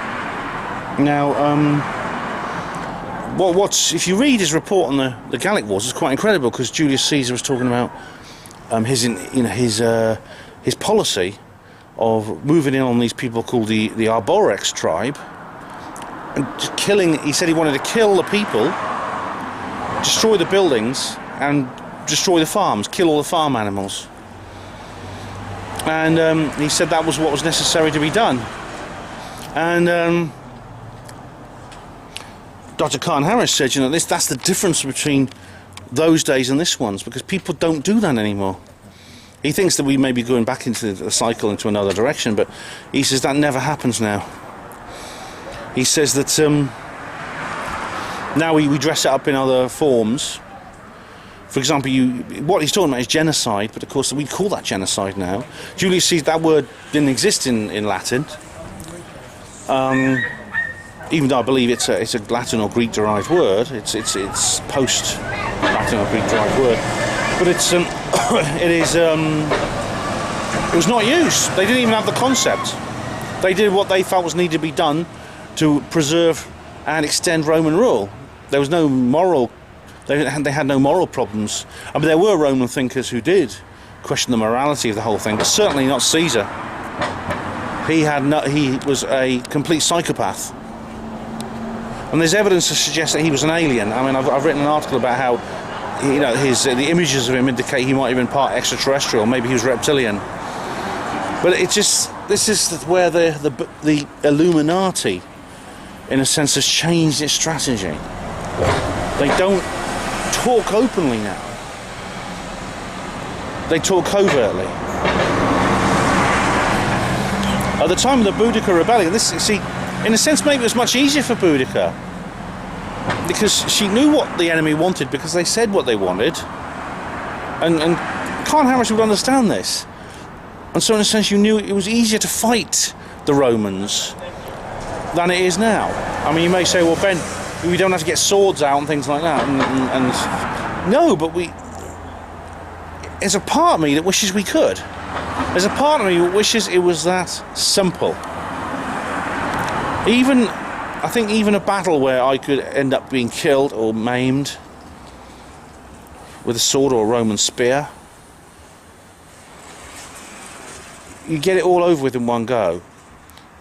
Now, if you read his report on the Gallic Wars, it's quite incredible, because Julius Caesar was talking about his policy of moving in on these people called the Arborex tribe, and just killing. He said he wanted to kill the people, destroy the buildings, and destroy the farms, kill all the farm animals. And he said that was what was necessary to be done. And Dr. Kahn-Harris said, that's the difference between those days and this one's, because people don't do that anymore. He thinks that we may be going back into the cycle into another direction, but he says that never happens now. He says that now we dress it up in other forms. For example, what he's talking about is genocide, but of course we call that genocide now. Julius Caesar, that word didn't exist in Latin, even though I believe it's a Latin or Greek derived word. It's post-Latin or Greek derived word, but it was not used. They didn't even have the concept. They did what they felt was needed to be done to preserve and extend Roman rule. There was no moral. They had no moral problems. I mean, there were Roman thinkers who did question the morality of the whole thing, but certainly not Caesar. He was a complete psychopath, and there's evidence to suggest that he was an alien. I mean, I've written an article about how the images of him indicate he might have been part extraterrestrial. Maybe he was reptilian. But this is where the Illuminati, in a sense, has changed its strategy. They don't talk openly now. They talk covertly. At the time of the Boudica Rebellion, in a sense, maybe it was much easier for Boudica, because she knew what the enemy wanted, because they said what they wanted, and Kahn-Harris would understand this. And so in a sense you knew it was easier to fight the Romans than it is now. I mean, you may say, well, Ben, we don't have to get swords out and things like that, and no, but there's a part of me that wishes we could. There's a part of me that wishes it was that simple. I think even a battle where I could end up being killed or maimed with a sword or a Roman spear, you get it all over with in one go.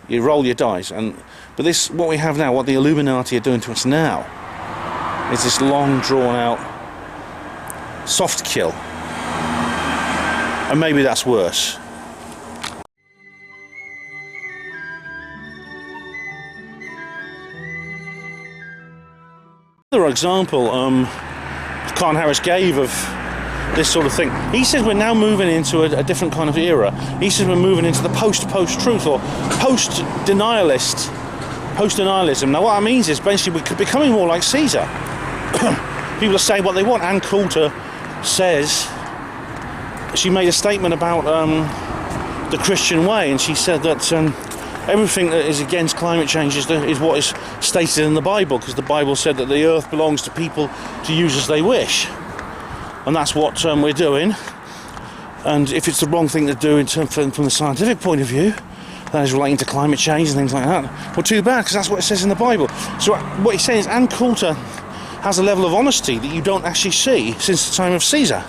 You roll your dice, but what we have now, what the Illuminati are doing to us now, is this long drawn out soft kill. and maybe that's worse. Another example Kahn-Harris gave of this sort of thing, he says we're now moving into a different kind of era. He says we're moving into the post-truth or post-denialism. Now what that means is basically we're becoming more like Caesar. People are saying what they want. Ann Coulter says, she made a statement about the Christian way, and she said that everything that is against climate change is what is stated in the Bible, because the Bible said that the earth belongs to people to use as they wish. And that's what we're doing. And if it's the wrong thing to do from the scientific point of view, that is relating to climate change and things like that, well, too bad, because that's what it says in the Bible. So what he's saying is Ann Coulter has a level of honesty that you don't actually see since the time of Caesar.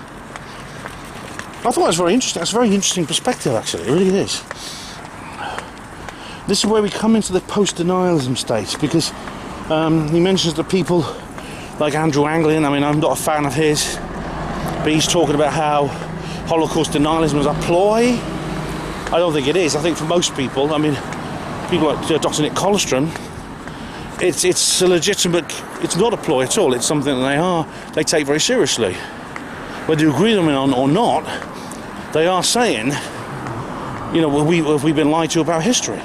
I thought that was very interesting. That's a very interesting perspective, actually. It really is. This is where we come into the post-denialism state, because he mentions the people like Andrew Anglin. I mean, I'm not a fan of his, but he's talking about how Holocaust denialism is a ploy. I don't think it is. I think for most people, I mean, people like Dr. Nick Colostrum, it's a legitimate, it's not a ploy at all. It's something that they take very seriously. Whether you agree with them or not, they are saying, you know, we've been lied to about history.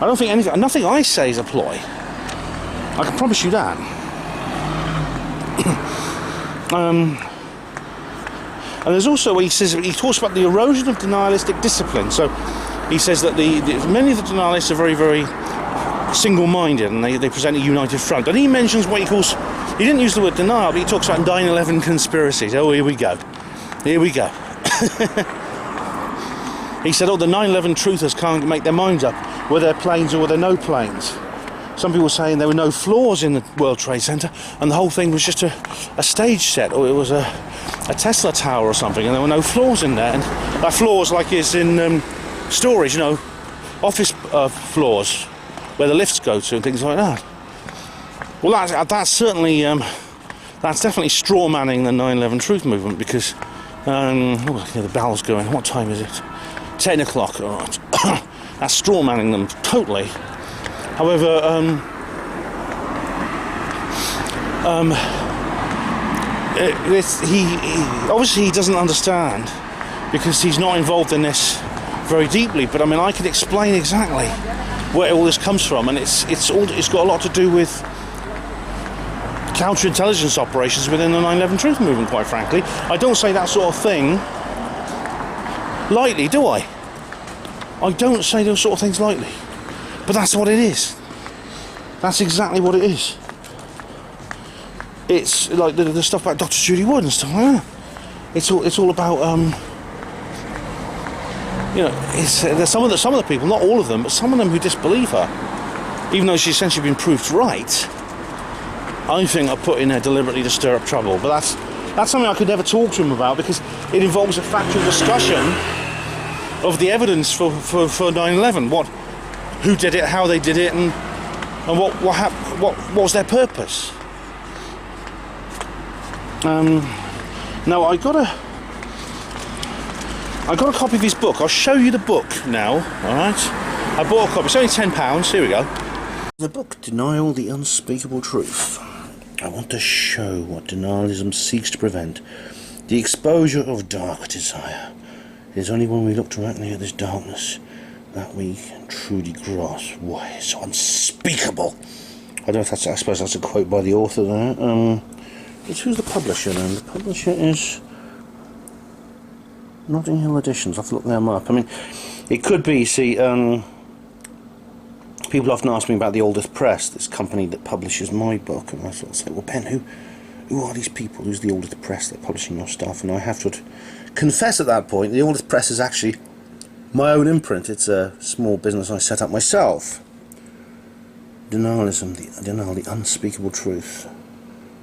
I don't think nothing I say is a ploy. I can promise you that. And there's also, he talks about the erosion of denialistic discipline. So he says that many of the denialists are very, very single-minded, and they present a united front. And he mentions what he calls, he didn't use the word denial, but he talks about 9/11 conspiracies. Oh, here we go. Here we go. He said, the 9/11 truthers can't make their minds up, were there planes or were there no planes. Some people were saying there were no floors in the World Trade Center, and the whole thing was just a stage set, or it was a Tesla tower or something, and there were no floors in there. And that floors like is in storage, you know, office floors where the lifts go to and things like that. Well, that's certainly that's definitely straw manning the 9/11 truth movement, because the bell's going. What time is it? 10 o'clock. All right. That's straw manning them totally. However, he obviously doesn't understand, because he's not involved in this very deeply. But I mean, I can explain exactly where all this comes from, and it's got a lot to do with counterintelligence operations within the 9/11 truth movement. Quite frankly, I don't say that sort of thing lightly, do I? I don't say those sort of things lightly. But that's what it is. That's exactly what it is. It's like the stuff about Dr. Judy Wood and stuff like that. It's all about you know. There's some of the people, not all of them, but some of them who disbelieve her, even though she's essentially been proved right. I think are put in there deliberately to stir up trouble. But that's something I could never talk to him about, because it involves a factual discussion of the evidence for 9/11. Who did it, how they did it, and what was their purpose. Now I got a copy of his book. I'll show you the book now. All right, I bought a copy. It's only £10. Here we go. The book, Denial: The Unspeakable Truth. I want to show what denialism seeks to prevent: the exposure of dark desire. It is only when we look directly at this darkness that we can truly grasp why it's so unspeakable. I suppose that's a quote by the author there. Who's the publisher then? The publisher is Notting Hill Editions. I have to look them up. I mean, it could be, see, people often ask me about the Oldest Press, this company that publishes my book, and I sort of say, well, Ben, who are these people? Who's the Oldest Press that's publishing your stuff? And I have to confess at that point, the Oldest Press is actually my own imprint. It's a small business I set up myself. Denialism, the unspeakable truth.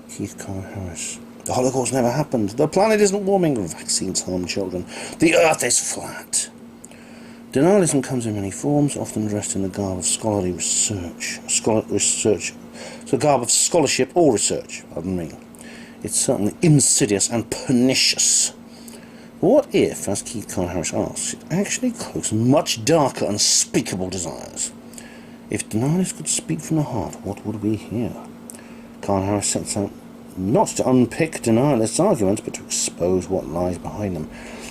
Keith Kahn-Harris. The Holocaust never happened. The planet isn't warming. Vaccines harm children. The Earth is flat. Denialism comes in many forms, often dressed in the garb of scholarly research. The garb of scholarship or research, pardon me. It's certainly insidious and pernicious. What if, as Keith Kahn-Harris asks, it actually cloaks much darker, unspeakable desires? If denialists could speak from the heart, what would we hear? Kahn-Harris sets out not to unpick denialists' arguments, but to expose what lies behind them.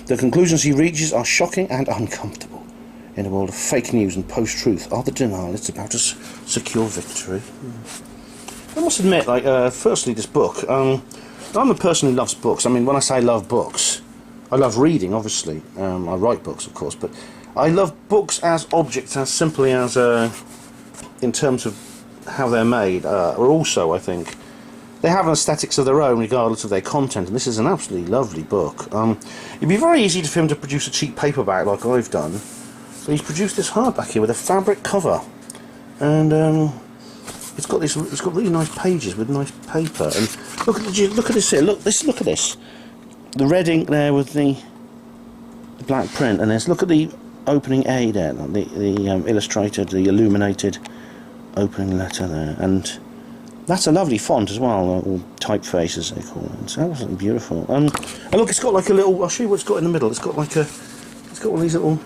The conclusions he reaches are shocking and uncomfortable. In a world of fake news and post-truth, are the denialists about to secure victory? I must admit, firstly, this book, I'm a person who loves books. I mean, when I say I love books, I love reading, obviously. I write books, of course, but I love books as objects, as simply as, in terms of how they're made, or also, I think, they have an aesthetics of their own, regardless of their content, and this is an absolutely lovely book. It'd be very easy for him to produce a cheap paperback like I've done, but he's produced this hardback here with a fabric cover, and it's got really nice pages with nice paper. And look at this here. Look at this. The red ink there with the black print, and look at the opening A there, the illustrated, the illuminated opening letter there, and that's a lovely font as well, or typeface as they call it. It's absolutely beautiful. And look, it's got like a little. I'll show you what it's got in the middle. It's got all these little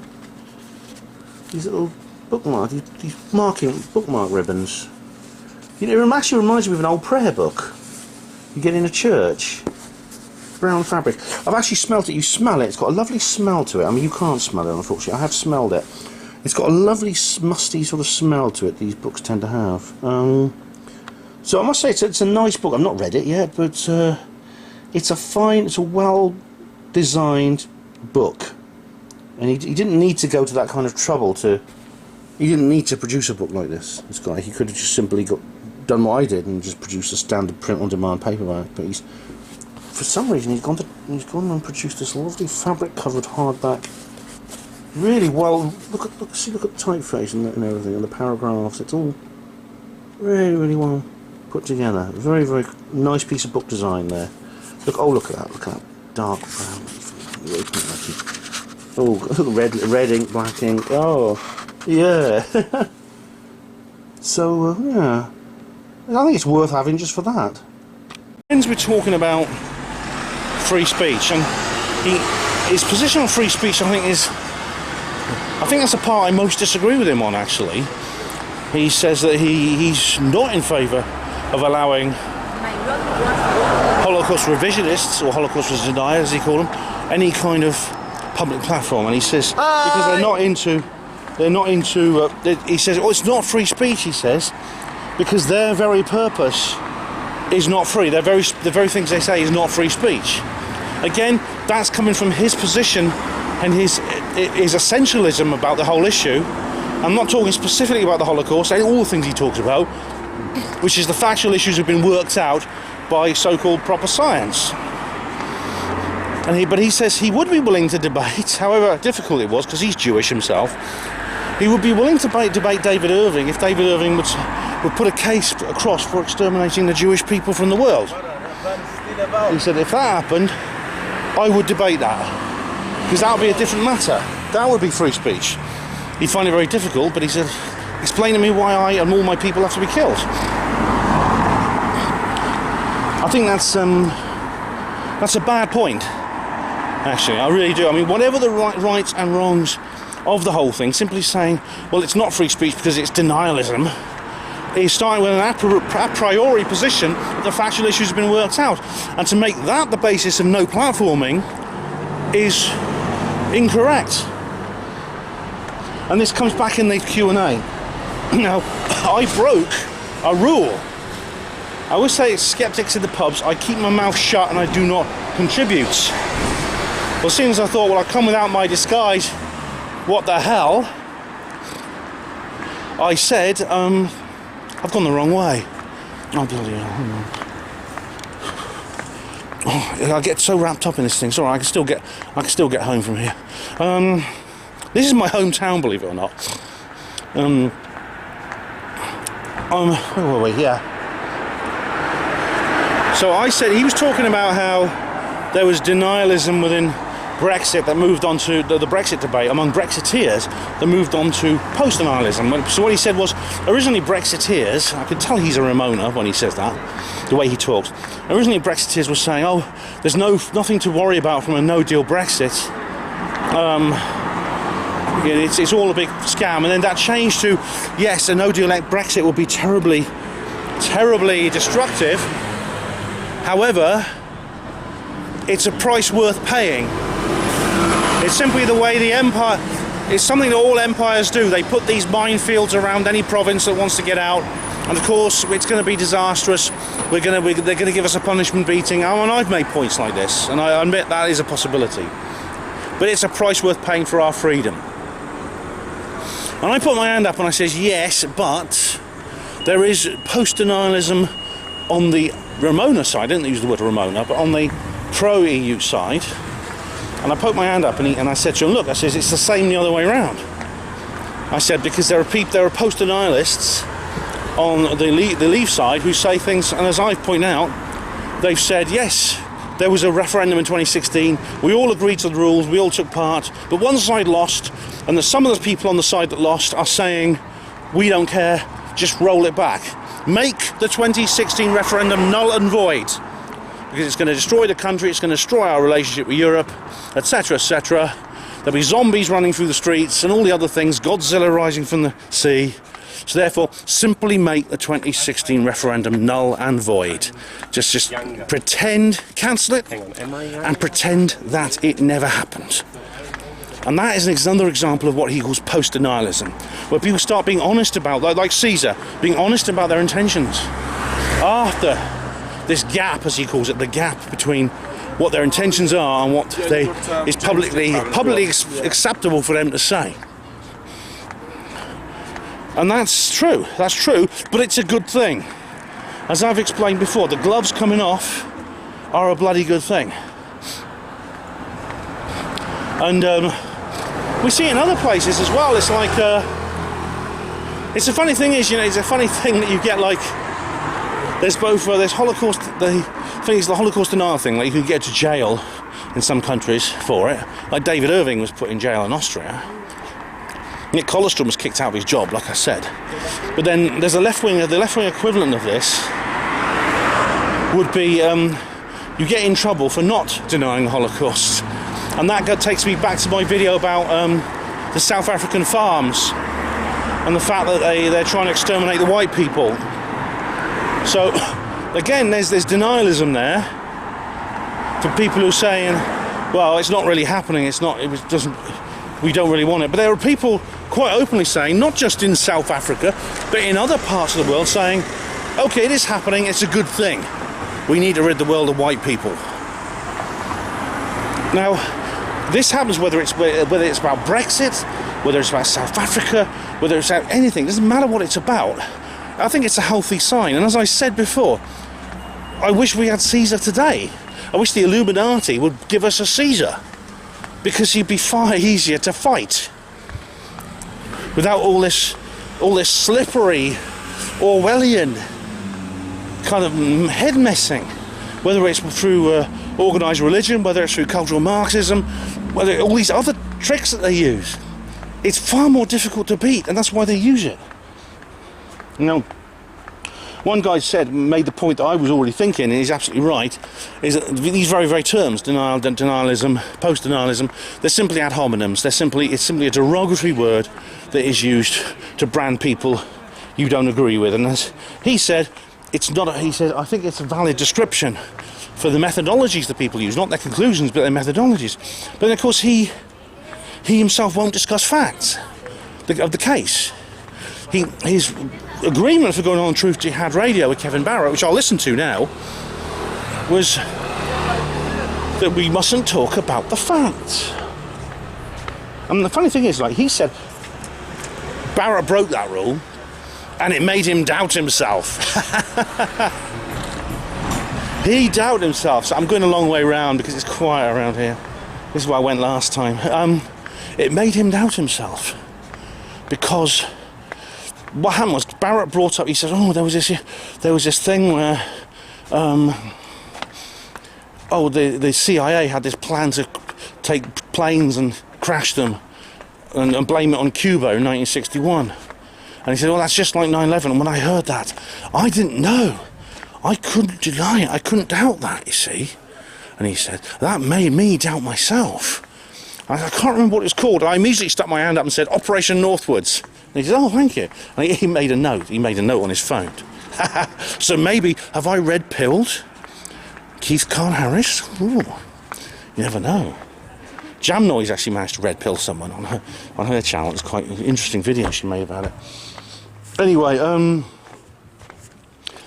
bookmark, these bookmark ribbons. You know, it actually reminds me of an old prayer book you get in a church. Brown fabric. I've actually smelt it. You smell it. It's got a lovely smell to it. I mean, you can't smell it, unfortunately. I have smelled it. It's got a lovely, musty sort of smell to it. These books tend to have. So I must say, it's a nice book. I've not read it yet, but it's a well-designed book. And he didn't need to go to that kind of trouble to. He didn't need to produce a book like this. This guy, he could have just simply done what I did and just produced a standard print-on-demand paperback. But for some reason, he's gone and produced this lovely fabric-covered hardback. Really well. Look at the typeface and everything, and the paragraphs. It's all really, really well put together. Very, very nice piece of book design there. Look at that. Look at that dark brown. Oh, look at red ink, black ink. Oh, yeah. So yeah, I think it's worth having just for that. We're talking about free speech, and his position on free speech, I think that's the part I most disagree with him on, actually. He says that he's not in favour of allowing Holocaust revisionists, or Holocaust deniers as he call them, any kind of public platform, and he says because they're not into he says, it's not free speech, he says, because their very purpose is not free. The very things they say is not free speech. Again, that's coming from his position and his essentialism about the whole issue. I'm not talking specifically about the Holocaust, all the things he talks about, which is the factual issues have been worked out by so-called proper science. But he says he would be willing to debate, however difficult it was, because he's Jewish himself. He would be willing to debate David Irving if David Irving would put a case across for exterminating the Jewish people from the world. He said if that happened, I would debate that, because that would be a different matter. That would be free speech. He'd find it very difficult, but he said, explain to me why I and all my people have to be killed. I think that's a bad point, actually. I really do. I mean, whatever the rights and wrongs of the whole thing, simply saying, well, it's not free speech because it's denialism, is starting with an a priori position that the factual issues have been worked out. And to make that the basis of no platforming is incorrect. And this comes back in the Q&A. Now, I broke a rule. I always say it's skeptics in the pubs, I keep my mouth shut and I do not contribute. Well, as soon as I thought, well, I come without my disguise, what the hell? I said, I've gone the wrong way. Oh, bloody hell. Oh, I get so wrapped up in this thing. Sorry, I can still get home from here. This is my hometown, believe it or not. Where were we? Yeah. So I said, he was talking about how there was denialism within Brexit that moved on to the Brexit debate among Brexiteers that moved on to post-denialism. So what he said was, originally Brexiteers, I could tell he's a Ramoner when he says that, the way he talks. Originally, Brexiteers were saying, "Oh, there's nothing to worry about from a no-deal Brexit. It's all a big scam." And then that changed to, "Yes, a no-deal Brexit will be terribly, terribly destructive. However, it's a price worth paying." It's simply the way the empire. It's something that all empires do. They put these minefields around any province that wants to get out. And of course, it's going to be disastrous. They're going to give us a punishment beating. And I've made points like this, and I admit that is a possibility. But it's a price worth paying for our freedom. And I put my hand up and I says, yes, but there is post-denialism on the Ramona side. I didn't use the word Ramona, but on the pro-EU side. And I poked my hand up and I said to him, look, I says, it's the same the other way around. I said, because there are post-denialists on the Leave side who say things, and as I've pointed out, they've said, yes, there was a referendum in 2016, we all agreed to the rules, we all took part, but one side lost, and some of the people on the side that lost are saying, we don't care, just roll it back. Make the 2016 referendum null and void, because it's going to destroy the country, it's going to destroy our relationship with Europe, etc., etc. There'll be zombies running through the streets and all the other things, Godzilla rising from the sea. So therefore, simply make the 2016 referendum null and void. Just pretend, cancel it, and pretend that it never happened. And that is another example of what he calls post-denialism, where people start being honest about, like Caesar, being honest about their intentions. After this gap, as he calls it, the gap between what their intentions are and what is publicly acceptable for them to say. And that's true, but it's a good thing. As I've explained before, the gloves coming off are a bloody good thing. And we see it in other places as well. It's like, it's a funny thing is, it's a funny thing that you get like, there's both, there's Holocaust, the thing is the Holocaust denial thing, like you can get to jail in some countries for it. Like David Irving was put in jail in Austria. Nick Colostrum was kicked out of his job, like I said. But then there's the left wing equivalent of this would be you get in trouble for not denying the Holocaust. And that takes me back to my video about the South African farms and the fact that they're trying to exterminate the white people. So again, there's denialism there for people who are saying, well, it's not really happening, we don't really want it. But there are people quite openly saying, not just in South Africa, but in other parts of the world, saying, okay, it is happening, it's a good thing. We need to rid the world of white people. Now, this happens whether it's about Brexit, whether it's about South Africa, whether it's about anything. It doesn't matter what it's about. I think it's a healthy sign. And as I said before, I wish we had Caesar today. I wish the Illuminati would give us a Caesar, because he'd be far easier to fight without all this slippery Orwellian kind of head messing, whether it's through organised religion, whether it's through cultural Marxism, whether all these other tricks that they use. It's far more difficult to beat, and that's why they use it. One guy made the point that I was already thinking, and he's absolutely right, is that these very, very terms, denialism, post-denialism, they're simply ad hominems. It's simply a derogatory word that is used to brand people you don't agree with. And as he said, I think it's a valid description for the methodologies that people use, not their conclusions, but their methodologies. But then, of course, he himself won't discuss facts of the case. His agreement for going on Truth Jihad Radio with Kevin Barrett, which I'll listen to now, was that we mustn't talk about the facts. And the funny thing is, like he said, Barrett broke that rule, and it made him doubt himself. He doubted himself. So I'm going a long way around because it's quiet around here. This is where I went last time. It made him doubt himself, because what happened was Barrett brought up. He said, "Oh, there was this thing where, the CIA had this plan to take planes and crash them, and blame it on Cuba in 1961." And he said, "Well, that's just like 9/11." And when I heard that, I didn't know. I couldn't deny it. I couldn't doubt that, you see. And he said, that made me doubt myself. I can't remember what it's called. I immediately stuck my hand up and said, Operation Northwards. And he said, oh, thank you. And he made a note. He made a note on his phone. So maybe, have I red-pilled Keith Kahn-Harris? Ooh, you never know. Jam Noise actually managed to red-pill someone on her channel. It's quite an interesting video she made about it. Anyway,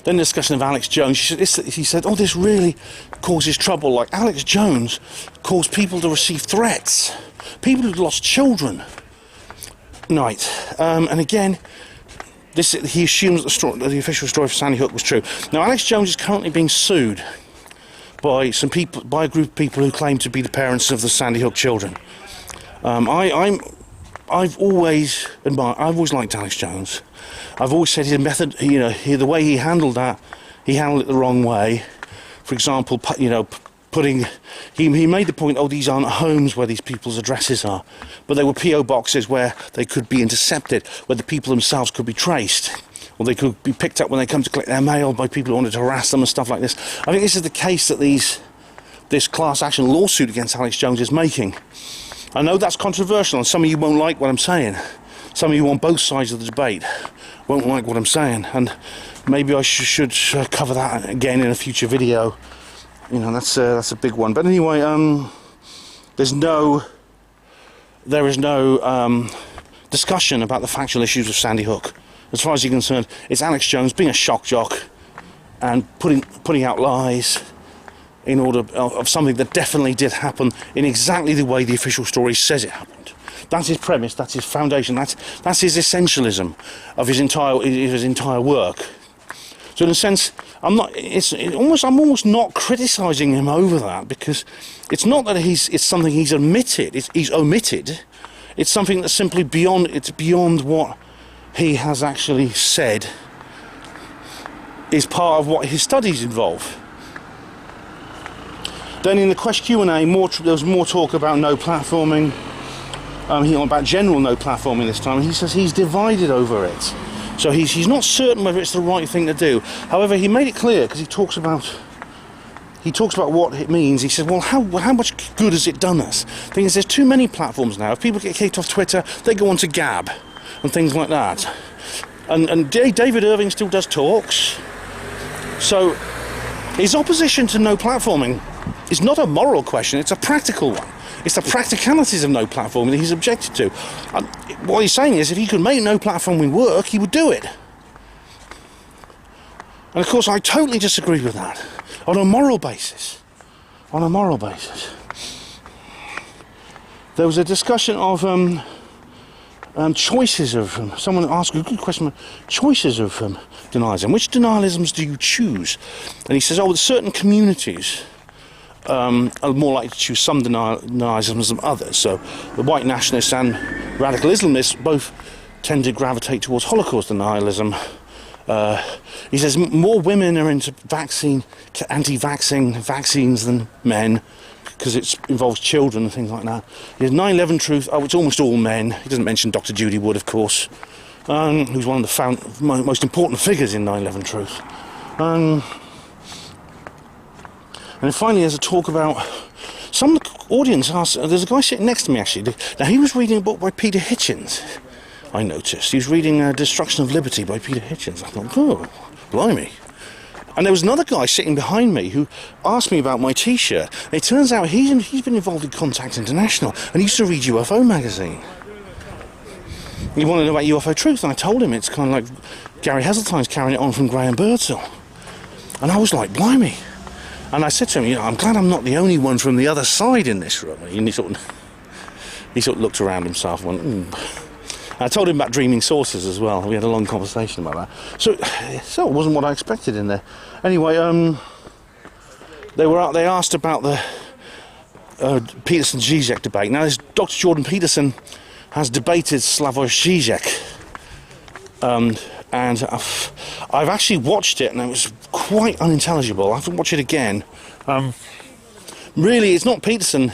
then the discussion of Alex Jones. He said, oh, this really causes trouble. Like, Alex Jones caused people to receive threats. People who'd lost children. Right. And again, he assumes that the official story for Sandy Hook was true. Now, Alex Jones is currently being sued by some people, by a group of people who claim to be the parents of the Sandy Hook children. I've always liked Alex Jones. I've always said his method, the way he handled that, he handled it the wrong way. For example, he made the point, oh, these aren't homes where these people's addresses are, but they were PO boxes where they could be intercepted, where the people themselves could be traced, or they could be picked up when they come to collect their mail by people who wanted to harass them and stuff like this. I think this is the case that this class action lawsuit against Alex Jones is making. I know that's controversial, and some of you won't like what I'm saying. Some of you on both sides of the debate won't like what I'm saying, and maybe I should cover that again in a future video. That's a big one. But anyway, there is no discussion about the factual issues of Sandy Hook. As far as you're concerned, it's Alex Jones being a shock jock and putting out lies in order of something that definitely did happen in exactly the way the official story says it happened. That's his premise. That's his foundation. That's his essentialism of his entire work. So in a sense, I'm almost not criticising him over that, because it's not that it's something he's omitted. He's omitted. It's something that's simply beyond what he has actually said is part of what his studies involve. Then in the Q&A, there was more talk about no platforming, about general no platforming this time. He says he's divided over it. So he's not certain whether it's the right thing to do. However, he made it clear, because he talks about what it means. He said, well, how much good has it done us? The thing is, there's too many platforms now. If people get kicked off Twitter, they go on to Gab and things like that. And David Irving still does talks. So his opposition to no platforming is not a moral question, it's a practical one. It's the practicalities of no platforming that he's objected to. And what he's saying is, if he could make no platforming work, he would do it. And of course, I totally disagree with that. On a moral basis. There was a discussion of choices of... someone asked a good question, choices of denialism. Which denialisms do you choose? And he says, oh, with certain communities are more likely to choose some denialisms than others. So the white nationalists and radical Islamists both tend to gravitate towards Holocaust denialism. He says more women are into anti-vaxxing vaccines than men, because it involves children and things like that. He has 9/11 Truth. Oh, it's almost all men. He doesn't mention Dr. Judy Wood, of course, who's one of the most important figures in 9/11 Truth. And then finally, there's a talk about some of the audience asked. There's a guy sitting next to me actually. Now he was reading a book by Peter Hitchens. I noticed he was reading Destruction of Liberty by Peter Hitchens. I thought, oh, blimey. And there was another guy sitting behind me who asked me about my T-shirt. And it turns out he's been involved in Contact International and he used to read UFO magazine. He wanted to know about UFO Truth, and I told him it's kind of like Gary Heseltine's carrying it on from Graham Birdsall. And I was like, blimey. And I said to him, I'm glad I'm not the only one from the other side in this room. And he sort of looked around himself and went, I told him about dreaming saucers as well. We had a long conversation about that. So it wasn't what I expected in there. Anyway, they asked about the Peterson-Zizek debate. Now, this Dr. Jordan Peterson has debated Slavoj Zizek. And I've actually watched it, and it was quite unintelligible. I have to watch it again. Really, it's not Peterson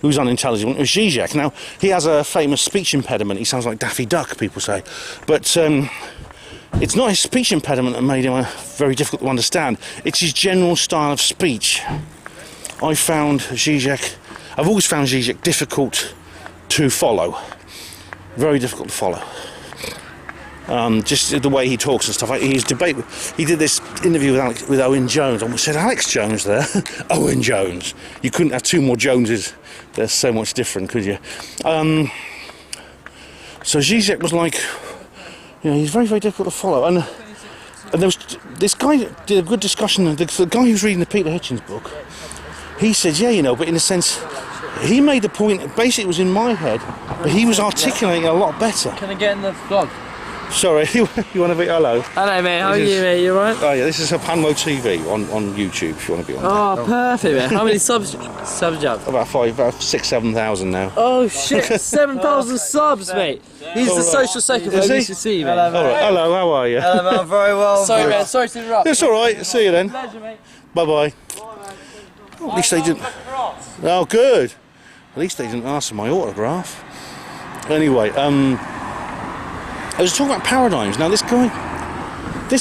who's unintelligible, it was Zizek. Now, he has a famous speech impediment. He sounds like Daffy Duck, people say. But It's not his speech impediment that made him very difficult to understand. It's his general style of speech. I've always found Zizek difficult to follow. Very difficult to follow. Just the way he talks and stuff. He did this interview with Owen Jones. I almost said Alex Jones there. Owen Jones. You couldn't have two more Joneses. They're so much different, could you? So Zizek was like, he's very, very difficult to follow. And there was this guy that did a good discussion. The guy who was reading the Peter Hitchens book, he said, but in a sense, he made the point. Basically, it was in my head, but he was articulating it a lot better. Can I get in the vlog? Sorry, you want to be hello? Hello, mate. How are you, mate? You alright? Oh yeah, this is Panwo TV on YouTube. If you want to be on. Oh, perfect, mate. How many subs you have? About 6,000-7,000 now. Oh shit, 7,000 subs, mate. He's the social psychopath you should see, mate. Hello, how are you? Hello, man. I'm very well. Sorry, man. Sorry to interrupt. It's all right. See you then. Pleasure, mate. Bye bye. At least they didn't. Oh, good. At least they didn't ask for my autograph. Anyway, I was talking about paradigms. Now, this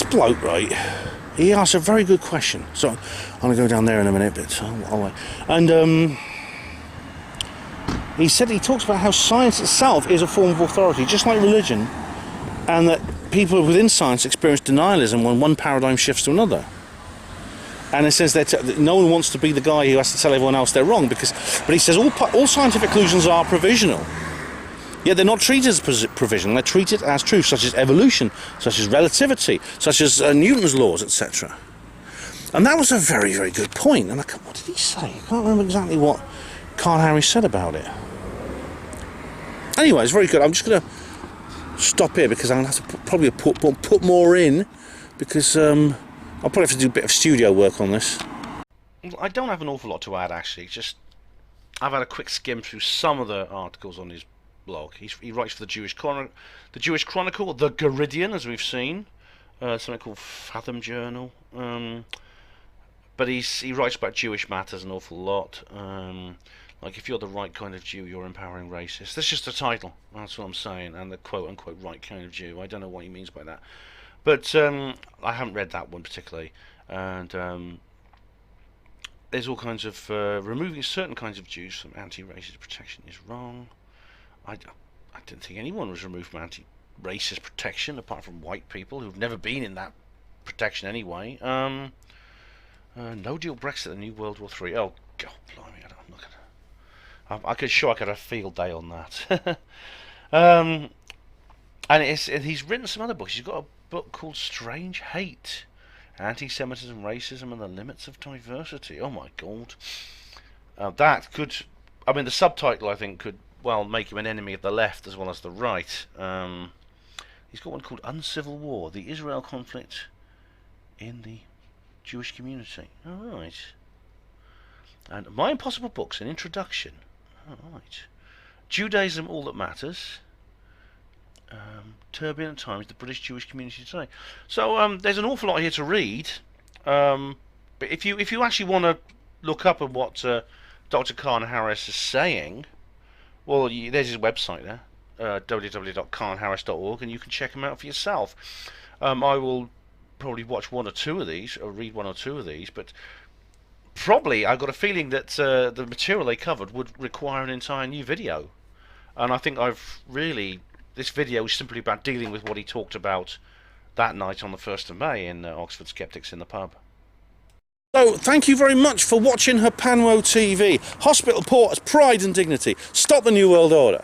bloke, right? He asked a very good question. So I'm going to go down there in a minute, but I'll wait. And he talks about how science itself is a form of authority, just like religion, and that people within science experience denialism when one paradigm shifts to another. And it says that no one wants to be the guy who has to tell everyone else they're wrong, but he says all scientific conclusions are provisional. Yet they're not treated as provisional, they're treated as truth, such as evolution, such as relativity, such as Newton's laws, etc. And that was a very, very good point. And what did he say? I can't remember exactly what Kahn-Harris said about it. Anyway, it's very good. I'm just going to stop here because I'm going to have to probably put more in, because I'll probably have to do a bit of studio work on this. I don't have an awful lot to add, actually. Just I've had a quick skim through some of the articles on his blog. He writes for the Jewish Chronicle, the Garidian, as we've seen, something called Fathom Journal. But he writes about Jewish matters an awful lot. Like, if you're the right kind of Jew, you're empowering racists. That's just the title. That's what I'm saying. And the quote-unquote right kind of Jew. I don't know what he means by that. But I haven't read that one particularly. And there's all kinds of removing certain kinds of Jews from anti-racist protection is wrong. I didn't think anyone was removed from anti-racist protection apart from white people who've never been in that protection anyway. No deal Brexit, the new World War III. Oh God, blimey! I'm not gonna. I could have a field day on that. And he's written some other books. He's got a book called Strange Hate: Anti-Semitism, Racism, and the Limits of Diversity. Oh my God, that could. I mean, the subtitle I think could make him an enemy of the left as well as the right. He's got one called Uncivil War: The Israel Conflict in the Jewish Community. Alright. And My Impossible Books, an introduction. Alright. Judaism, All That Matters. Turbulent Times, the British Jewish Community Today. So there's an awful lot here to read. But if you actually want to look up at what Dr. Kahn-Harris is saying, well, there's his website there, www.kahnharris.org, and you can check him out for yourself. I will probably watch one or two of these, or read one or two of these, but probably I've got a feeling that the material they covered would require an entire new video. And I think this video is simply about dealing with what he talked about that night on the 1st of May in Oxford Skeptics in the pub. So, thank you very much for watching Panwo TV. Hospital porters, pride and dignity. Stop the New World Order.